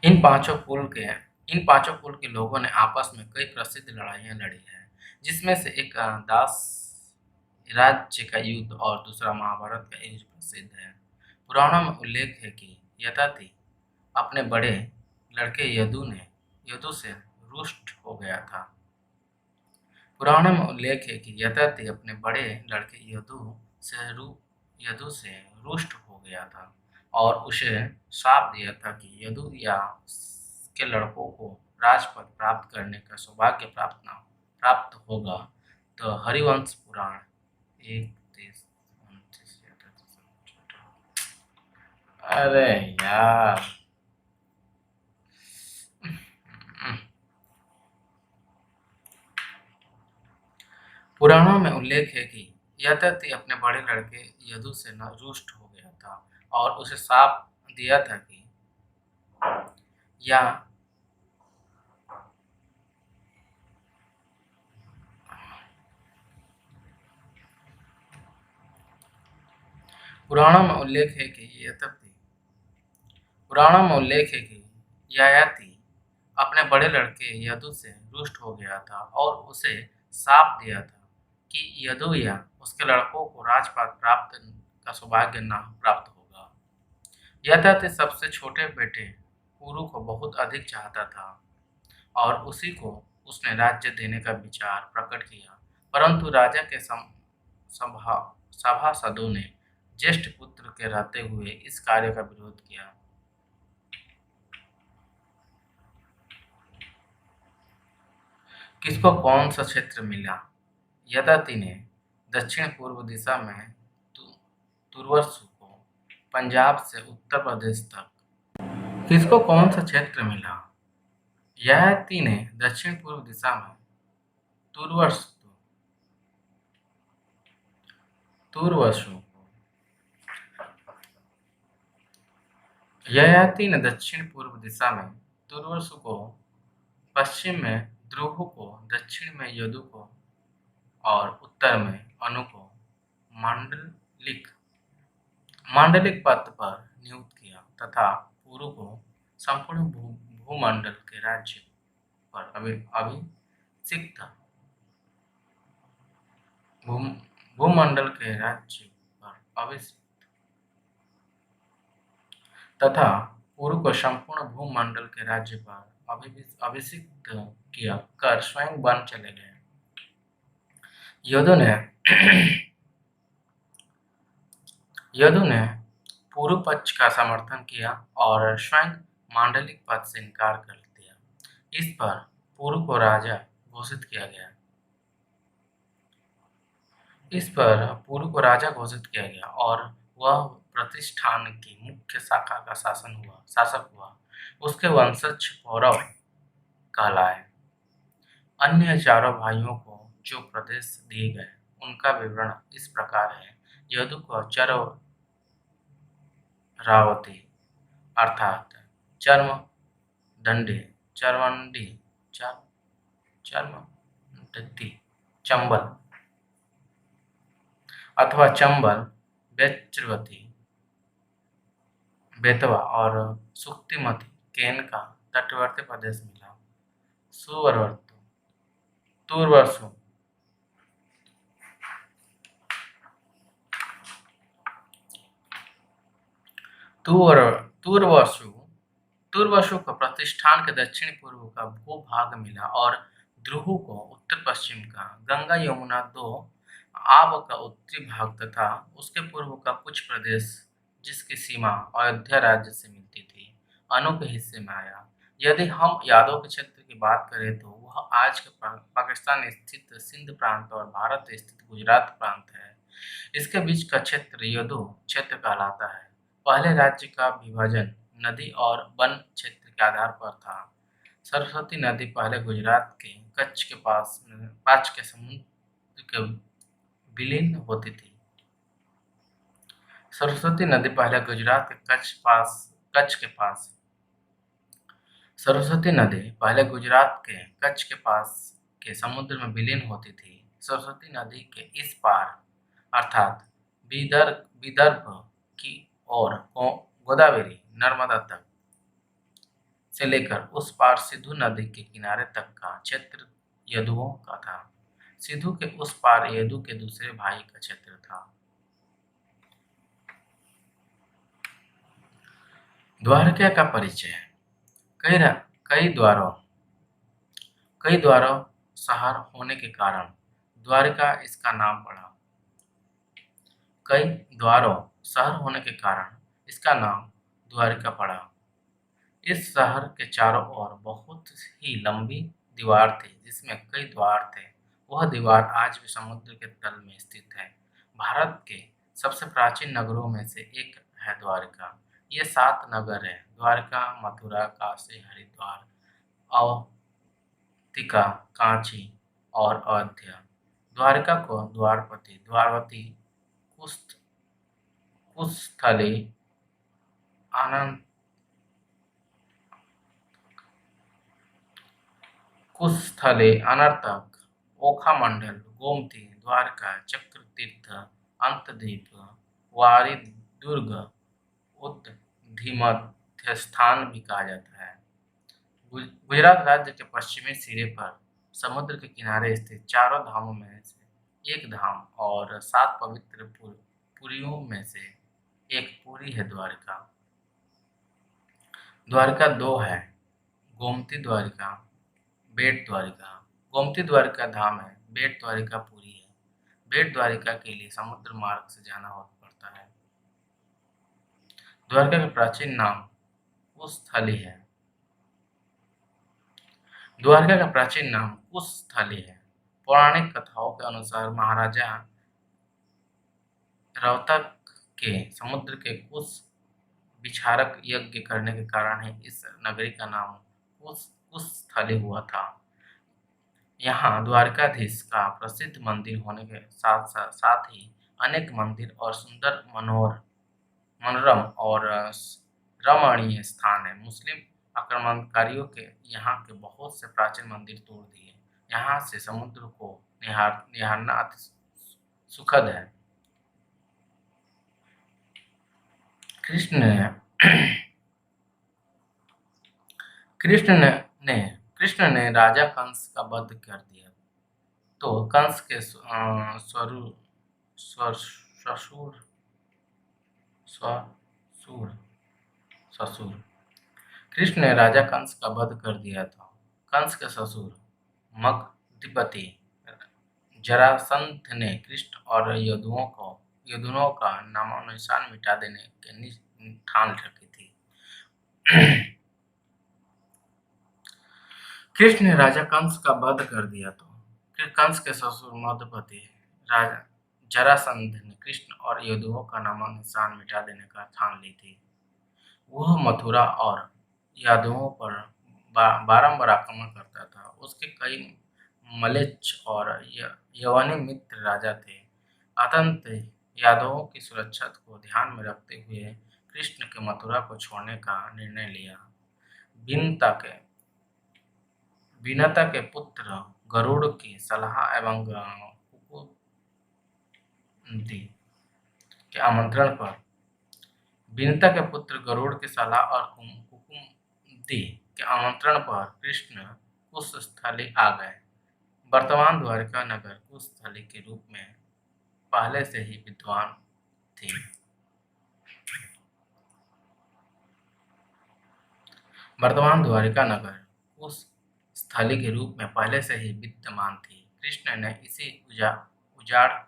इन 5 कुल के इन पांचों कुल के लोगों ने आपस में कई प्रसिद्ध लड़ाइयाँ लड़ी हैं, जिसमें से एक दास राज्य का युद्ध और दूसरा महाभारत का युद्ध प्रसिद्ध है। पुराणों में उल्लेख है कि यदाति अपने बड़े लड़के यदु से रुष्ट हो गया था। पुराणों में उल्लेख है कि यदाति अपने बड़े लड़के यदु से रुष्ट हो गया था और उसे श्राप दिया था कि यदु या के लड़कों को राजपद प्राप्त करने का सौभाग्य प्राप्त होगा। तो हरिवंश पुराण 1:30-29। अरे यार। पुराणों में उल्लेख है कि यद्यपि अपने बड़े लड़के यदु से न रुष्ट हो गया था और उसे श्राप दिया था कि या पुराणों में उल्लेख है कि यद्यपि पुराणों में उल्लेख है कि ययाति अपने बड़े लड़के यदु से रुष्ट हो गया था और उसे श्राप दिया था कि यदु या उसके लड़कों को राजपाट प्राप्त का सौभाग्य न प्राप्त होगा। यद्यपि सबसे छोटे बेटे पुरु को बहुत अधिक चाहता था और उसी को उसने राज्य देने का विचार प्रकट किया, परंतु राजा के सभा सभासदों ने ज्येष्ठ पुत्र के रहते हुए इस कार्य का विरोध किया। किसको कौन सा क्षेत्र मिला? यदाति ने दक्षिण पूर्व दिशा में तुर्वसु को पंजाब से उत्तर प्रदेश तक। किसको कौन सा क्षेत्र मिला? ययाति ने दक्षिण पूर्व दिशा में तुर्वसु तुर्वसु ययाति ने दक्षिण पूर्व दिशा में तुर्वसु को, पश्चिम में द्रुह को, दक्षिण में यदु को और उत्तर में अनु को मांडलिक मांडलिक पद पर नियुक्त किया तथा पुरु को संपूर्ण भूमंडल के राज्य पर अभिषिक्त भूमंडल के राज्य पर अभिषिक्त तथा पुरु को संपूर्ण भूमंडल के राज्य पर अभिषिक्त किया कर स्वयं वन चले गए। यदु ने यदु ने पूर्व पक्ष का समर्थन किया और स्वयं मांडलिक पद से इनकार कर दिया। इस पर पुरु को राजा घोषित किया गया। और वह प्रतिष्ठान की मुख्य शाखा का शासक हुआ। उसके वंशज पौरव कहलाए। अन्य चारों भाइयों को जो प्रदेश दिए गए उनका विवरण इस प्रकार है। यदु को चरवरावती अर्थात चर्मदंडी चंबल अथवा चंबल, बेत्रवती बेतवा और सुक्तिमती केन का तटवर्ती प्रदेश मिला। तुर्वसु तुर्वसु तुर्वसु को प्रतिष्ठान के दक्षिण पूर्व का भूभाग मिला और द्रुह को उत्तर पश्चिम का, गंगा यमुना दो आब का उत्तरी भाग तथा उसके पूर्व का कुछ प्रदेश जिसकी सीमा अयोध्या राज्य से मिलती थी, अनु के हिस्से में आया। यदि हम यादव के क्षेत्र की बात करें तो वह आज के पाकिस्तान स्थित सिंध प्रांत और भारत स्थित गुजरात प्रांत है। इसके बीच का क्षेत्र यदु क्षेत्र कहलाता है। पहले राज्य का विभाजन नदी और वन क्षेत्र के आधार पर था। सरस्वती नदी पहले गुजरात के कच्छ के समुद्र के विलीन होती थी। सरस्वती नदी पहले गुजरात के कच्छ के पास के समुद्र में विलीन होती थी। सरस्वती नदी के इस पार अर्थात विदर्भ की ओर गोदावरी नर्मदा तक से लेकर उस पार सिंधु नदी के किनारे तक का क्षेत्र यदुओं का था। सिंधु के उस पार यदु के दूसरे भाई का क्षेत्र था। द्वारका का परिचय। कई रा- कई द्वारों कई द्वारों शहर होने के कारण द्वारका इसका नाम पड़ा। कई द्वारों शहर होने के कारण इसका नाम द्वारका पड़ा। इस शहर के चारों ओर बहुत ही लंबी दीवार थी जिसमें कई द्वार थे। वह दीवार आज भी समुद्र के तल में स्थित है। भारत के सबसे प्राचीन नगरों में से एक है द्वारका। ये 7 नगर है: द्वारका, मथुरा, काशी, हरिद्वार, अवंतिका, कांची और अयोध्या। द्वारका को द्वारपति, द्वारवती, कुस्थ कुस्थली, आनंद कुस्थले, अनर्तक, ओखामंडल, गोमती, द्वारका, चक्रतीर्थ, अंतद्वीप, वारिदुर्ग, उद्धिमध्यस्थान भी कहा जाता है। गुजरात राज्य के पश्चिमी सिरे पर समुद्र के किनारे स्थित चारों धामों में से एक धाम और 7 पवित्र पुरियों में से एक पुरी है द्वारका। द्वारका दो है: गोमती द्वारिका, बेट द्वारिका। गोमती द्वारिका धाम है, बेट द्वारिका पुरी है। बेट द्वारिका के लिए समुद्र मार्ग से जाना हो पड़ता है। द्वारका का प्राचीन नाम कुस्थली है। द्वारका का प्राचीन नाम कुस्थली है। पौराणिक कथाओं के अनुसार महाराजा रौतक के समुद्र के कुश विचारक यज्ञ करने के कारण ही इस नगरी का नाम कुस्थली हुआ था। यहाँ द्वारकाधीश का प्रसिद्ध मंदिर होने के साथ ही अनेक मंदिर और सुंदर मनोरम और रमणीय स्थान है। मुस्लिम आक्रमणकारियों के यहाँ के बहुत से प्राचीन मंदिर तोड़ दिए। यहाँ से समुद्र को निहारना अति सुखद है। कृष्ण ने कृष्ण ने ने कृष्ण ने राजा कंस का वध कर दिया तो कंस के ससुर ससुर ससुर कृष्ण ने राजा कंस का वध कर दिया था। कंस के ससुर मगधिपति जरासंध ने कृष्ण और यदुओं का नामोनिशान मिटा देने की ठान रखी थी। कृष्ण ने राजा कंस का वध कर दिया तो कंस के ससुर मगधपति राजा जरासंध ने कृष्ण और यदुओं का नामोनिशान मिटा देने का ठान ली थी। वह मथुरा और यादवों पर बारंबार आक्रमण करता था। उसके कई मलेच्छ और यवनी मित्र राजा थे। अतः यादवों की सुरक्षा को ध्यान में रखते हुए कृष्ण के मथुरा को छोड़ने का निर्णय लिया। विनता के पुत्र गरुड़ की सलाह एवं कुकुंती के आमंत्रण पर विनता के पुत्र गरुड़ की सलाह और कुकुंती के आमंत्रण पर कृष्ण कुशस्थली आ गए। वर्तमान द्वारका नगर कुशस्थली के रूप में पहले से ही विद्वान थी। वर्तमान द्वारिका नगर उस स्थली के रूप में पहले से ही विद्यमान थी। कृष्ण ने इसी उजाड़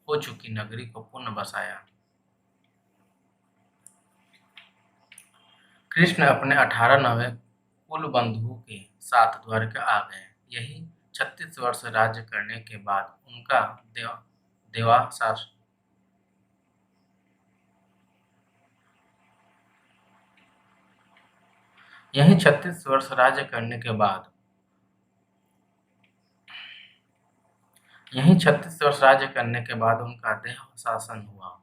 हो चुकी नगरी को पुनः बसाया। कृष्ण अपने 18 नवे कुल बंधुओं के साथ द्वारका आ गए। यही 36 वर्ष राज्य करने के बाद उनका देवासास यही 36 वर्ष राज्य करने के बाद यहीं 36 वर्ष राज्य करने के बाद उनका देहावसान हुआ।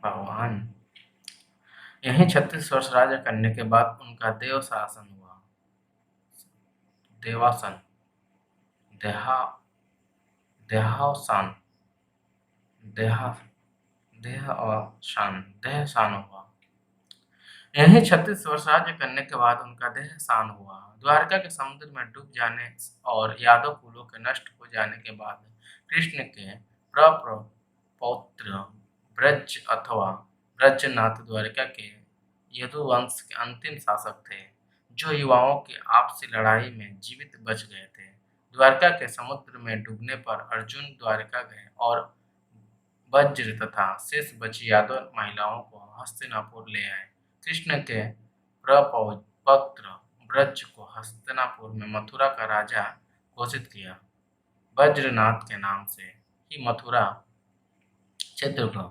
भगवान यहीं 36 वर्ष राज्य करने के बाद उनका देहावसान हुआ। देवासन देहा देहावसान देहा देहावसान हुआ। इन्हें 36 वर्ष राज्य करने के बाद उनका देहावसान हुआ। द्वारका के समुद्र में डूब जाने और यादव कुलों के नष्ट हो जाने के बाद कृष्ण के प्रपौत्र ब्रज अथवा ब्रजनाथ द्वारका के यदुवंश के अंतिम शासक थे, जो युवाओं की आपसी लड़ाई में जीवित बच गए थे। द्वारका के समुद्र में डूबने पर अर्जुन द्वारका गए और वज्र तथा शेष बची यादव महिलाओं को हस्तिनापुर ले आए। कृष्ण के प्रपौत्र ब्रज को हस्तिनापुर में मथुरा का राजा घोषित किया। वज्रनाथ के नाम से ही मथुरा क्षेत्र को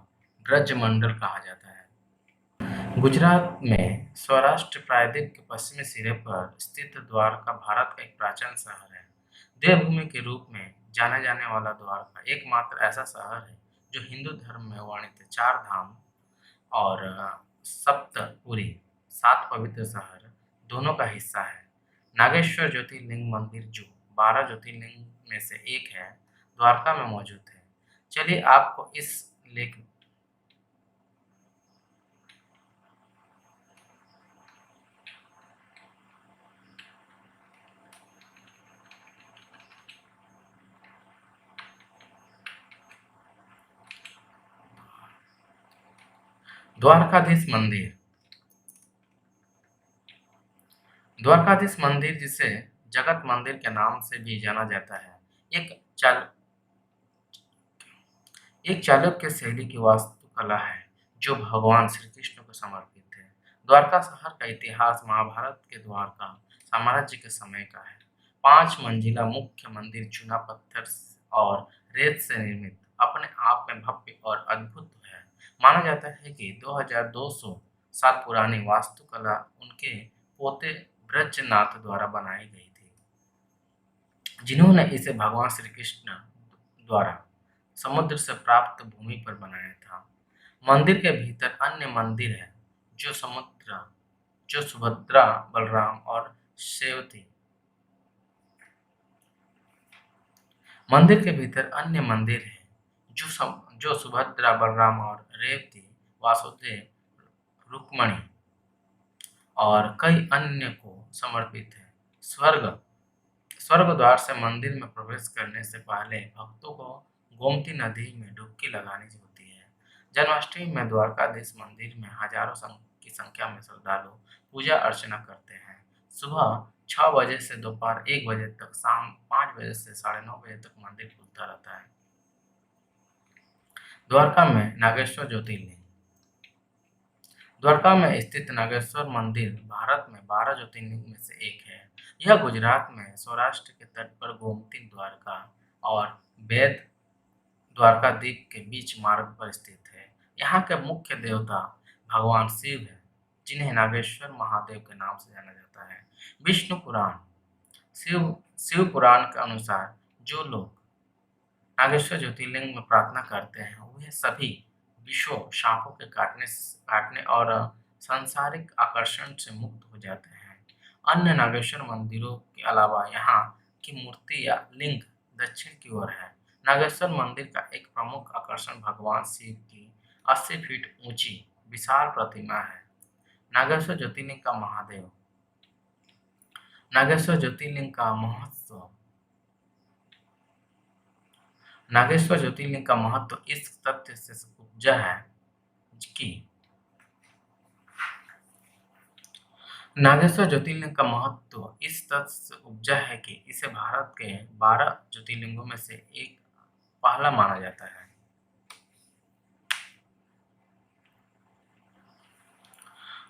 ब्रजमंडल कहा जाता है। गुजरात में सौराष्ट्र प्रायद्वीप के पश्चिमी सिरे पर स्थित द्वारका भारत का एक प्राचीन शहर है। देवभूमि के रूप में जाना जाने वाला द्वारका एकमात्र ऐसा शहर है जो हिंदू धर्म में वर्णित चार धाम और सप्तपुरी सात पवित्र शहर दोनों का हिस्सा है। नागेश्वर ज्योतिर्लिंग मंदिर जो 12 ज्योतिर्लिंग में से एक है, द्वारका में मौजूद है। चलिए आपको इस लेख द्वारकाधीश मंदिर। द्वारकाधीश मंदिर, जिसे जगत मंदिर के नाम से भी जाना जाता है, एक चाल एक चालुक्य शैली की वास्तुकला है जो भगवान श्री कृष्ण को समर्पित है। द्वारका शहर का इतिहास महाभारत के द्वारका साम्राज्य के समय का है। 5 मंजिला मुख्य मंदिर चूना पत्थर और रेत से निर्मित अपने आप में भव्य और अद्भुत है। माना जाता है कि 2200 साल पुरानी वास्तुकला उनके पोते ब्रजनाथ द्वारा बनाई गई थी, जिन्होंने इसे भगवान श्री कृष्ण द्वारा समुद्र से प्राप्त भूमि पर बनाया था। मंदिर के भीतर अन्य मंदिर है जो समुद्र जो सुभद्रा, बलराम और सेवती मंदिर के भीतर अन्य मंदिर है जो सुभद्रा, बलराम और रेवती, वासुदेव, रुक्मणी और कई अन्य को समर्पित है। स्वर्ग द्वार से मंदिर में प्रवेश करने से पहले भक्तों को गोमती नदी में डुबकी लगानी होती है। जन्माष्टमी में द्वारकाधीश मंदिर में हजारों की संख्या में श्रद्धालु पूजा अर्चना करते हैं। सुबह 6 बजे से दोपहर 1 बजे तक, शाम 5 बजे से 9:30 बजे तक मंदिर खुलता रहता है। द्वारका में नागेश्वर ज्योतिर्लिंग। द्वारका में स्थित नागेश्वर मंदिर भारत में 12 ज्योतिर्लिंग में से एक है। यह गुजरात में सौराष्ट्र के तट पर गोमती द्वारका और बेद द्वारकाद्वीप के बीच मार्ग पर स्थित है। यहाँ के मुख्य देवता भगवान शिव है, जिन्हें नागेश्वर महादेव के नाम से जाना जाता है। विष्णु पुराण। शिव शिव पुराण के अनुसार जो लोग नागेश्वर ज्योतिर्लिंग में प्रार्थना करते हैं, वे सभी विषों, सांपों के काटने और सांसारिक आकर्षण से मुक्त हो जाते हैं। अन्य नागेश्वर मंदिरों के अलावा यहाँ की मूर्ति या लिंग दक्षिण की ओर है। नागेश्वर मंदिर का एक प्रमुख आकर्षण भगवान शिव की 80 फीट ऊंची विशाल प्रतिमा है। नागेश्वर ज्योतिर्लिंग का महादेव। नागेश्वर ज्योतिर्लिंग का महत्व। नागेश्वर ज्योतिर्लिंग का महत्व इस तथ्य से उपजा है कि नागेश्वर ज्योतिर्लिंग का महत्व इस तथ्य से उपजा है कि इसे भारत के 12 ज्योतिर्लिंगों में से एक पहला माना जाता है।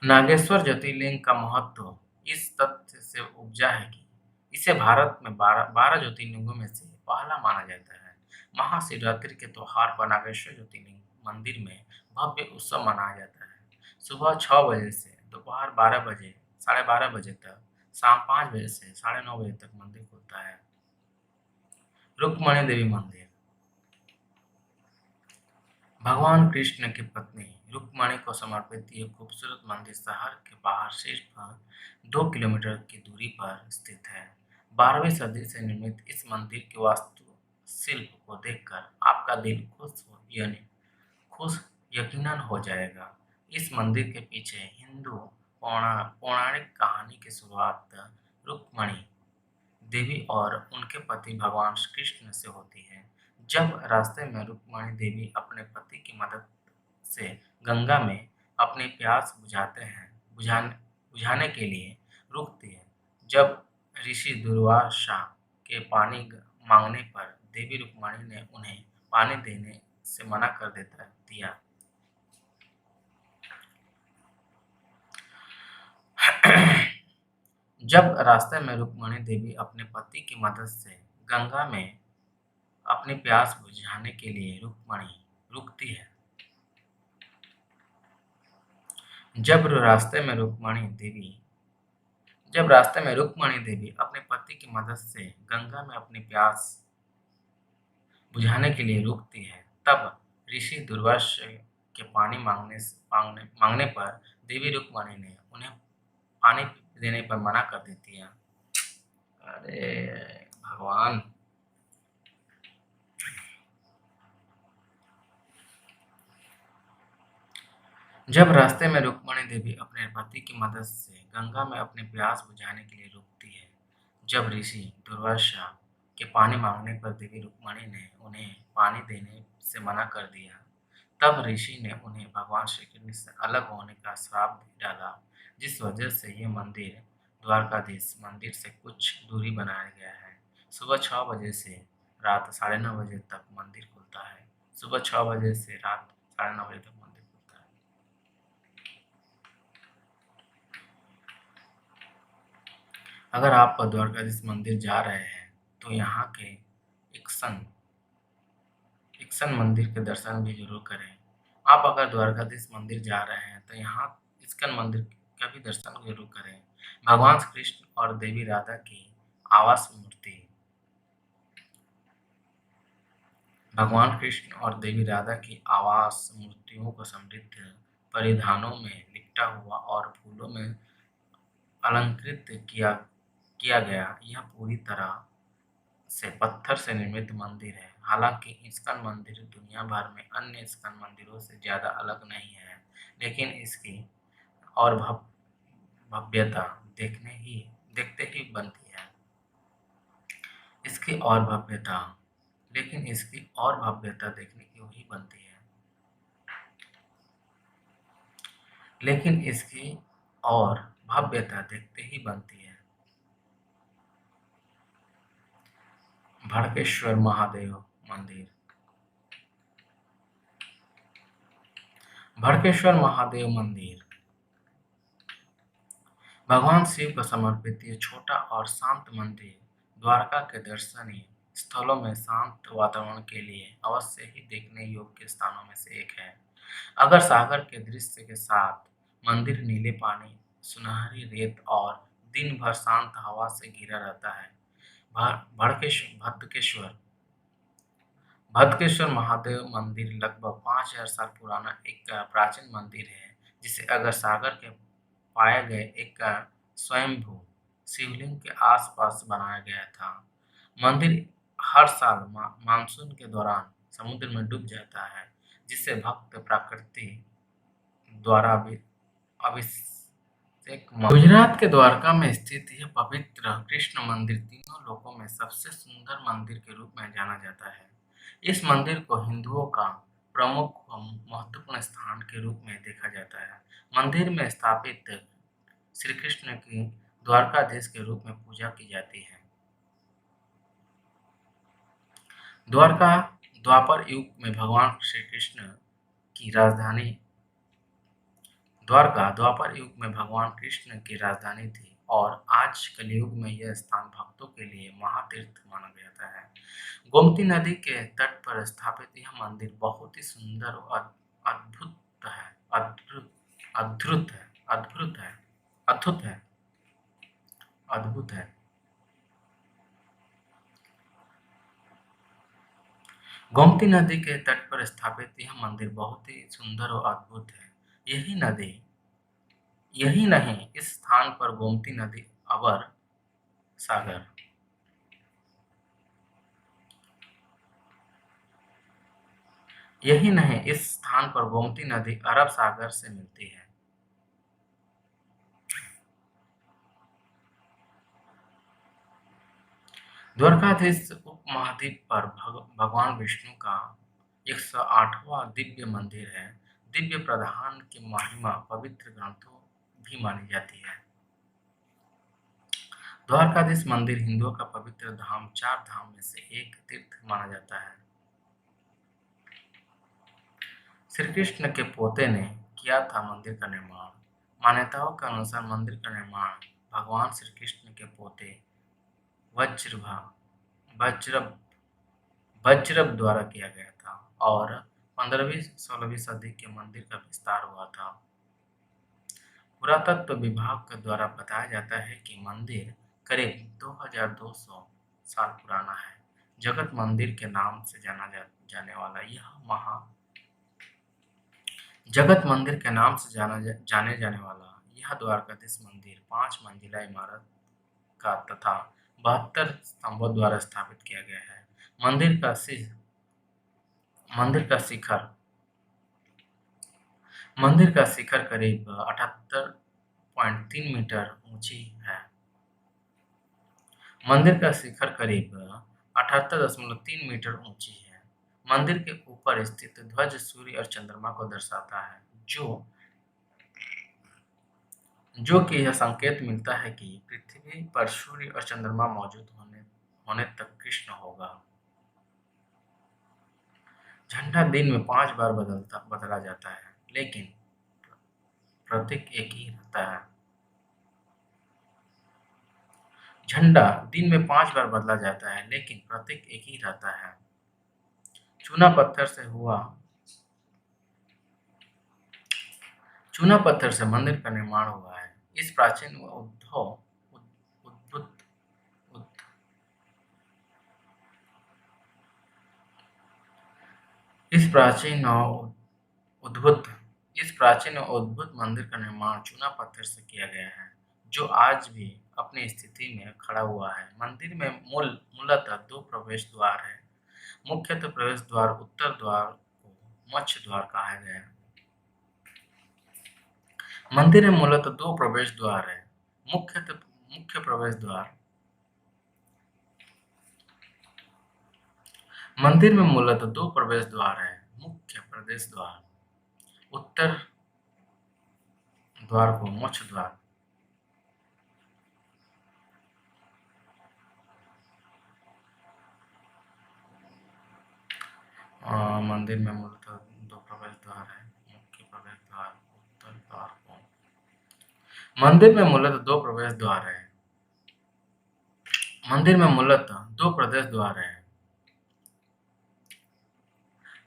नागेश्वर ज्योतिर्लिंग का महत्व इस तथ्य से उपजा है कि इसे भारत में 12 ज्योतिर्लिंगों में से पहला माना जाता है। महाशिवरात्रि के त्योहार पर नागेश्वर ज्योतिर्लिंग मंदिर में भव्य उत्सव मनाया जाता है। सुबह 6 बजे से दोपहर 12 बजे 12:30 बजे तक, शाम 5 बजे से 9:30 बजे तक मंदिर खुलता है। रुक्मणी देवी मंदिर। भगवान कृष्ण की पत्नी रुक्मणी को समर्पित ये खूबसूरत मंदिर शहर के बाहर सिर्फ 2 किलोमीटर की दूरी पर स्थित है। 12वीं सदी से निर्मित इस मंदिर के वास्तुशिल्प को देखकर आपका दिल खुश यकीनन हो जाएगा। इस मंदिर के पीछे हिंदू पौराणिक कहानी की शुरुआत रुक्मणी देवी और उनके पति भगवान श्री कृष्ण से होती है। जब रास्ते में रुक्मणी देवी अपने पति की मदद से गंगा में अपनी प्यास बुझाने के लिए रुकती है। जब ऋषि दुर्वासा के मांगने पर देवी रुक्मणी ने उन्हें पानी देने से मना कर देता दिया। जब रास्ते में रुक्मणी देवी अपने पति की मदद से गंगा में अपनी प्यास बुझाने के लिए रुकती है। जब रास्ते में रुक्मणी देवी अपने पति की मदद से गंगा में अपनी प्यास बुझाने के लिए रुकती है, तब ऋषि दुर्वासा के पानी मांगने पर देवी रुक्मणी ने उन्हें पानी देने पर मना कर देती है। अरे भगवान! जब रास्ते में रुक्मणी देवी अपने पति की मदद से गंगा में अपनी प्यास बुझाने के लिए रुकती है, जब ऋषि दुर्वासा के पानी मांगने पर देवी रुक्मणी ने उन्हें पानी देने से मना कर दिया, तब ऋषि ने उन्हें भगवान श्री कृष्ण से अलग होने का श्राप डाला, जिस वजह से ये मंदिर द्वारकाधीश मंदिर से कुछ दूरी बनाया गया है। सुबह 6 बजे से रात 9:30 बजे तक मंदिर खुलता है। सुबह 6 बजे से रात 9:30 बजे तक मंदिर खुलता है। अगर आप द्वारकाधीश मंदिर जा रहे हैं तो यहाँ के इक्सन इक्सन मंदिर के दर्शन भी जरूर करें। आप अगर द्वारकाधीश मंदिर जा रहे हैं तो यहाँ इस्कन मंदिर का भी दर्शन जरूर करें। भगवान श्री कृष्ण और देवी राधा की आवास मूर्ति भगवान कृष्ण और देवी राधा की आवास मूर्तियों को समृद्ध परिधानों में लिपटा हुआ और फूलों में अलंकृत किया गया यह पूरी तरह से पत्थर से निर्मित मंदिर है। हालांकि इस्कन मंदिर दुनिया भर में अन्य इस्कन मंदिरों से ज्यादा अलग नहीं है, लेकिन इसकी और भव्यता देखते ही बनती है। इसकी और भव्यता लेकिन इसकी और भव्यता देखने की ही बनती है। लेकिन इसकी और भव्यता देखते ही बनती है। भड़केश्वर महादेव मंदिर भड़केश्वर महादेव मंदिर भगवान शिव को समर्पित ये छोटा और शांत मंदिर द्वारका के दर्शनीय स्थलों में शांत वातावरण के लिए अवश्य ही देखने योग्य स्थानों में से एक है। अगर सागर के दृश्य के साथ मंदिर नीले पानी, सुनहरी रेत और दिन भर शांत हवा से घिरा रहता है। भड़केश्वर भदकेश्वर महादेव मंदिर लगभग 5000 साल पुराना एक प्राचीन मंदिर है, जिसे अगर सागर के पाए गए एक स्वयंभू शिवलिंग के आसपास बनाया गया था। मंदिर हर साल मानसून के दौरान समुद्र में डूब जाता है, जिसे भक्त प्रकृति द्वारा अभिषेक गुजरात के द्वारका में स्थित यह पवित्र कृष्ण मंदिर तीनों लोकों में सबसे सुंदर मंदिर के रूप में जाना जाता है। इस मंदिर को हिंदुओं का प्रमुख व महत्वपूर्ण स्थान के रूप में देखा जाता है। मंदिर में स्थापित श्री कृष्ण की द्वारकाधीश के रूप में पूजा की जाती है। द्वापर युग में भगवान श्री कृष्ण की राजधानी द्वारका द्वापर युग में भगवान कृष्ण की राजधानी थी और आज कलयुग में यह स्थान भक्तों के लिए महातीर्थ माना जाता है। गोमती नदी के तट पर स्थापित यह मंदिर बहुत ही सुंदर और अद्भुत है अद्भुत अद्भुत है अद्भुत है अद्भुत है अद्भुत है। गोमती नदी के तट पर स्थापित यह मंदिर बहुत ही सुंदर और अद्भुत है। यही नहीं, इस स्थान पर गोमती नदी अवर सागर यही नहीं, इस स्थान पर गोमती नदी अरब सागर से मिलती है। द्वारकाधीश उपमहाद्वीप पर भगवान विष्णु का 108वां दिव्य मंदिर है। दिव्य प्रधान की महिमा पवित्र ग्रंथों भी मानी जाती है। द्वारकाधीश मंदिर हिंदुओं का पवित्र धाम, चार धाम में से एक तीर्थ माना जाता है। श्री कृष्ण के पोते ने किया था मंदिर का निर्माण। मान्यताओं के अनुसार मंदिर का निर्माण भगवान श्री कृष्ण के पोते वज्रभा वज्रभ वज्रभ द्वारा किया गया था और 15वीं-16वीं सदी के मंदिर का विस्तार हुआ था। पुरातत्व विभाग के द्वारा बताया जाता है कि मंदिर करीब 2200 साल पुराना है। जगत मंदिर के नाम से जाने वाला यह जगत मंदिर के नाम से जाने जाने वाला यह द्वारकाधीश मंदिर 5 मंजिला इमारत का तथा 72 स्तंभों द्वारा स्थापित किया गया है। मंदिर का शिखर मंदिर का शिखर करीब 78.3 मीटर ऊंची है। मंदिर का शिखर करीब 78.3 मीटर ऊंची है। मंदिर के ऊपर स्थित ध्वज सूर्य और चंद्रमा को दर्शाता है, जो कि यह संकेत मिलता है कि पृथ्वी पर सूर्य और चंद्रमा मौजूद होने तक कृष्ण होगा। झंडा दिन में 5 बार बदला जाता है, लेकिन प्रतीक एक ही रहता है। झंडा दिन में 5 बार बदला जाता है, लेकिन प्रतीक एक ही रहता है। चूना पत्थर से मंदिर का निर्माण हुआ है। इस प्राचीन व उद्भुत उद- इस प्राचीन और उद्भुत इस प्राचीन और अद्भुत मंदिर का निर्माण चूना पत्थर से किया गया है, जो आज भी अपनी स्थिति में खड़ा हुआ है। मंदिर में मूलतः 2 प्रवेश द्वार हैं। मुख्य प्रवेश द्वार उत्तर द्वार को मत्स्य द्वार कहा गया है। मंदिर में मूलतः 2 प्रवेश द्वार हैं। मुख्य प्रवेश द्वार मंदिर में मूलतः 2 प्रवेश द्वार हैं। मुख्य प्रवेश द्वार उत्तर द्वार को मत्स्य द्वार मंदिर में मूलतः 2 प्रवेश द्वार हैं। मुख्य प्रवेश द्वार उत्तर द्वार को मंदिर में मूलतः 2 प्रवेश द्वार हैं। मंदिर में मूलतः 2 प्रवेश द्वार हैं।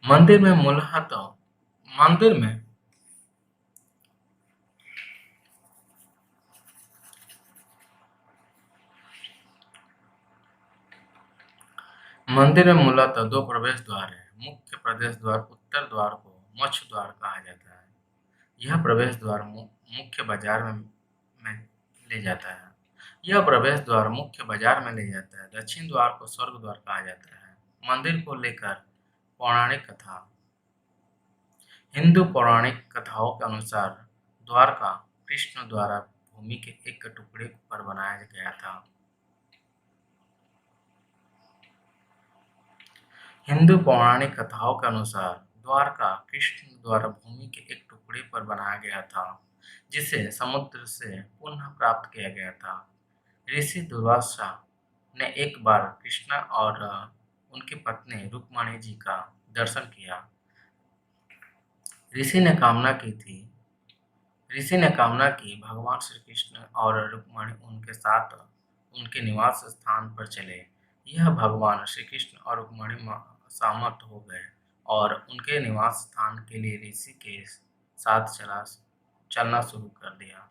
मंदिर में मूलतः मंदिर में मंदिर में मूलतः 2 प्रवेश द्वार हैं। मुख्य प्रवेश द्वार उत्तर द्वार को मत्स्य द्वार कहा जाता है। यह प्रवेश द्वार मुख्य बाजार में ले जाता है। यह प्रवेश द्वार मुख्य बाजार में ले जाता है। दक्षिण द्वार को स्वर्ग द्वार कहा जाता है। मंदिर को लेकर पौराणिक कथा हिंदू पौराणिक कथाओं के अनुसार द्वारका कृष्ण द्वारा भूमि के एक टुकड़े पर बनाया गया था। हिंदू पौराणिक कथाओं के अनुसार द्वारका कृष्ण द्वारा भूमि के एक टुकड़े पर बनाया गया था, जिसे समुद्र से पुनः प्राप्त किया गया था। ऋषि दुर्वासा ने एक बार कृष्णा और उनकी पत्नी रुक्मणी जी का दर्शन किया। ऋषि ने कामना की भगवान श्री कृष्ण और रुक्मणी उनके साथ उनके निवास स्थान पर चले। यह भगवान श्री कृष्ण और रुक्मणी सहमत हो गए और उनके निवास स्थान के लिए ऋषि के साथ चलना शुरू कर दिया।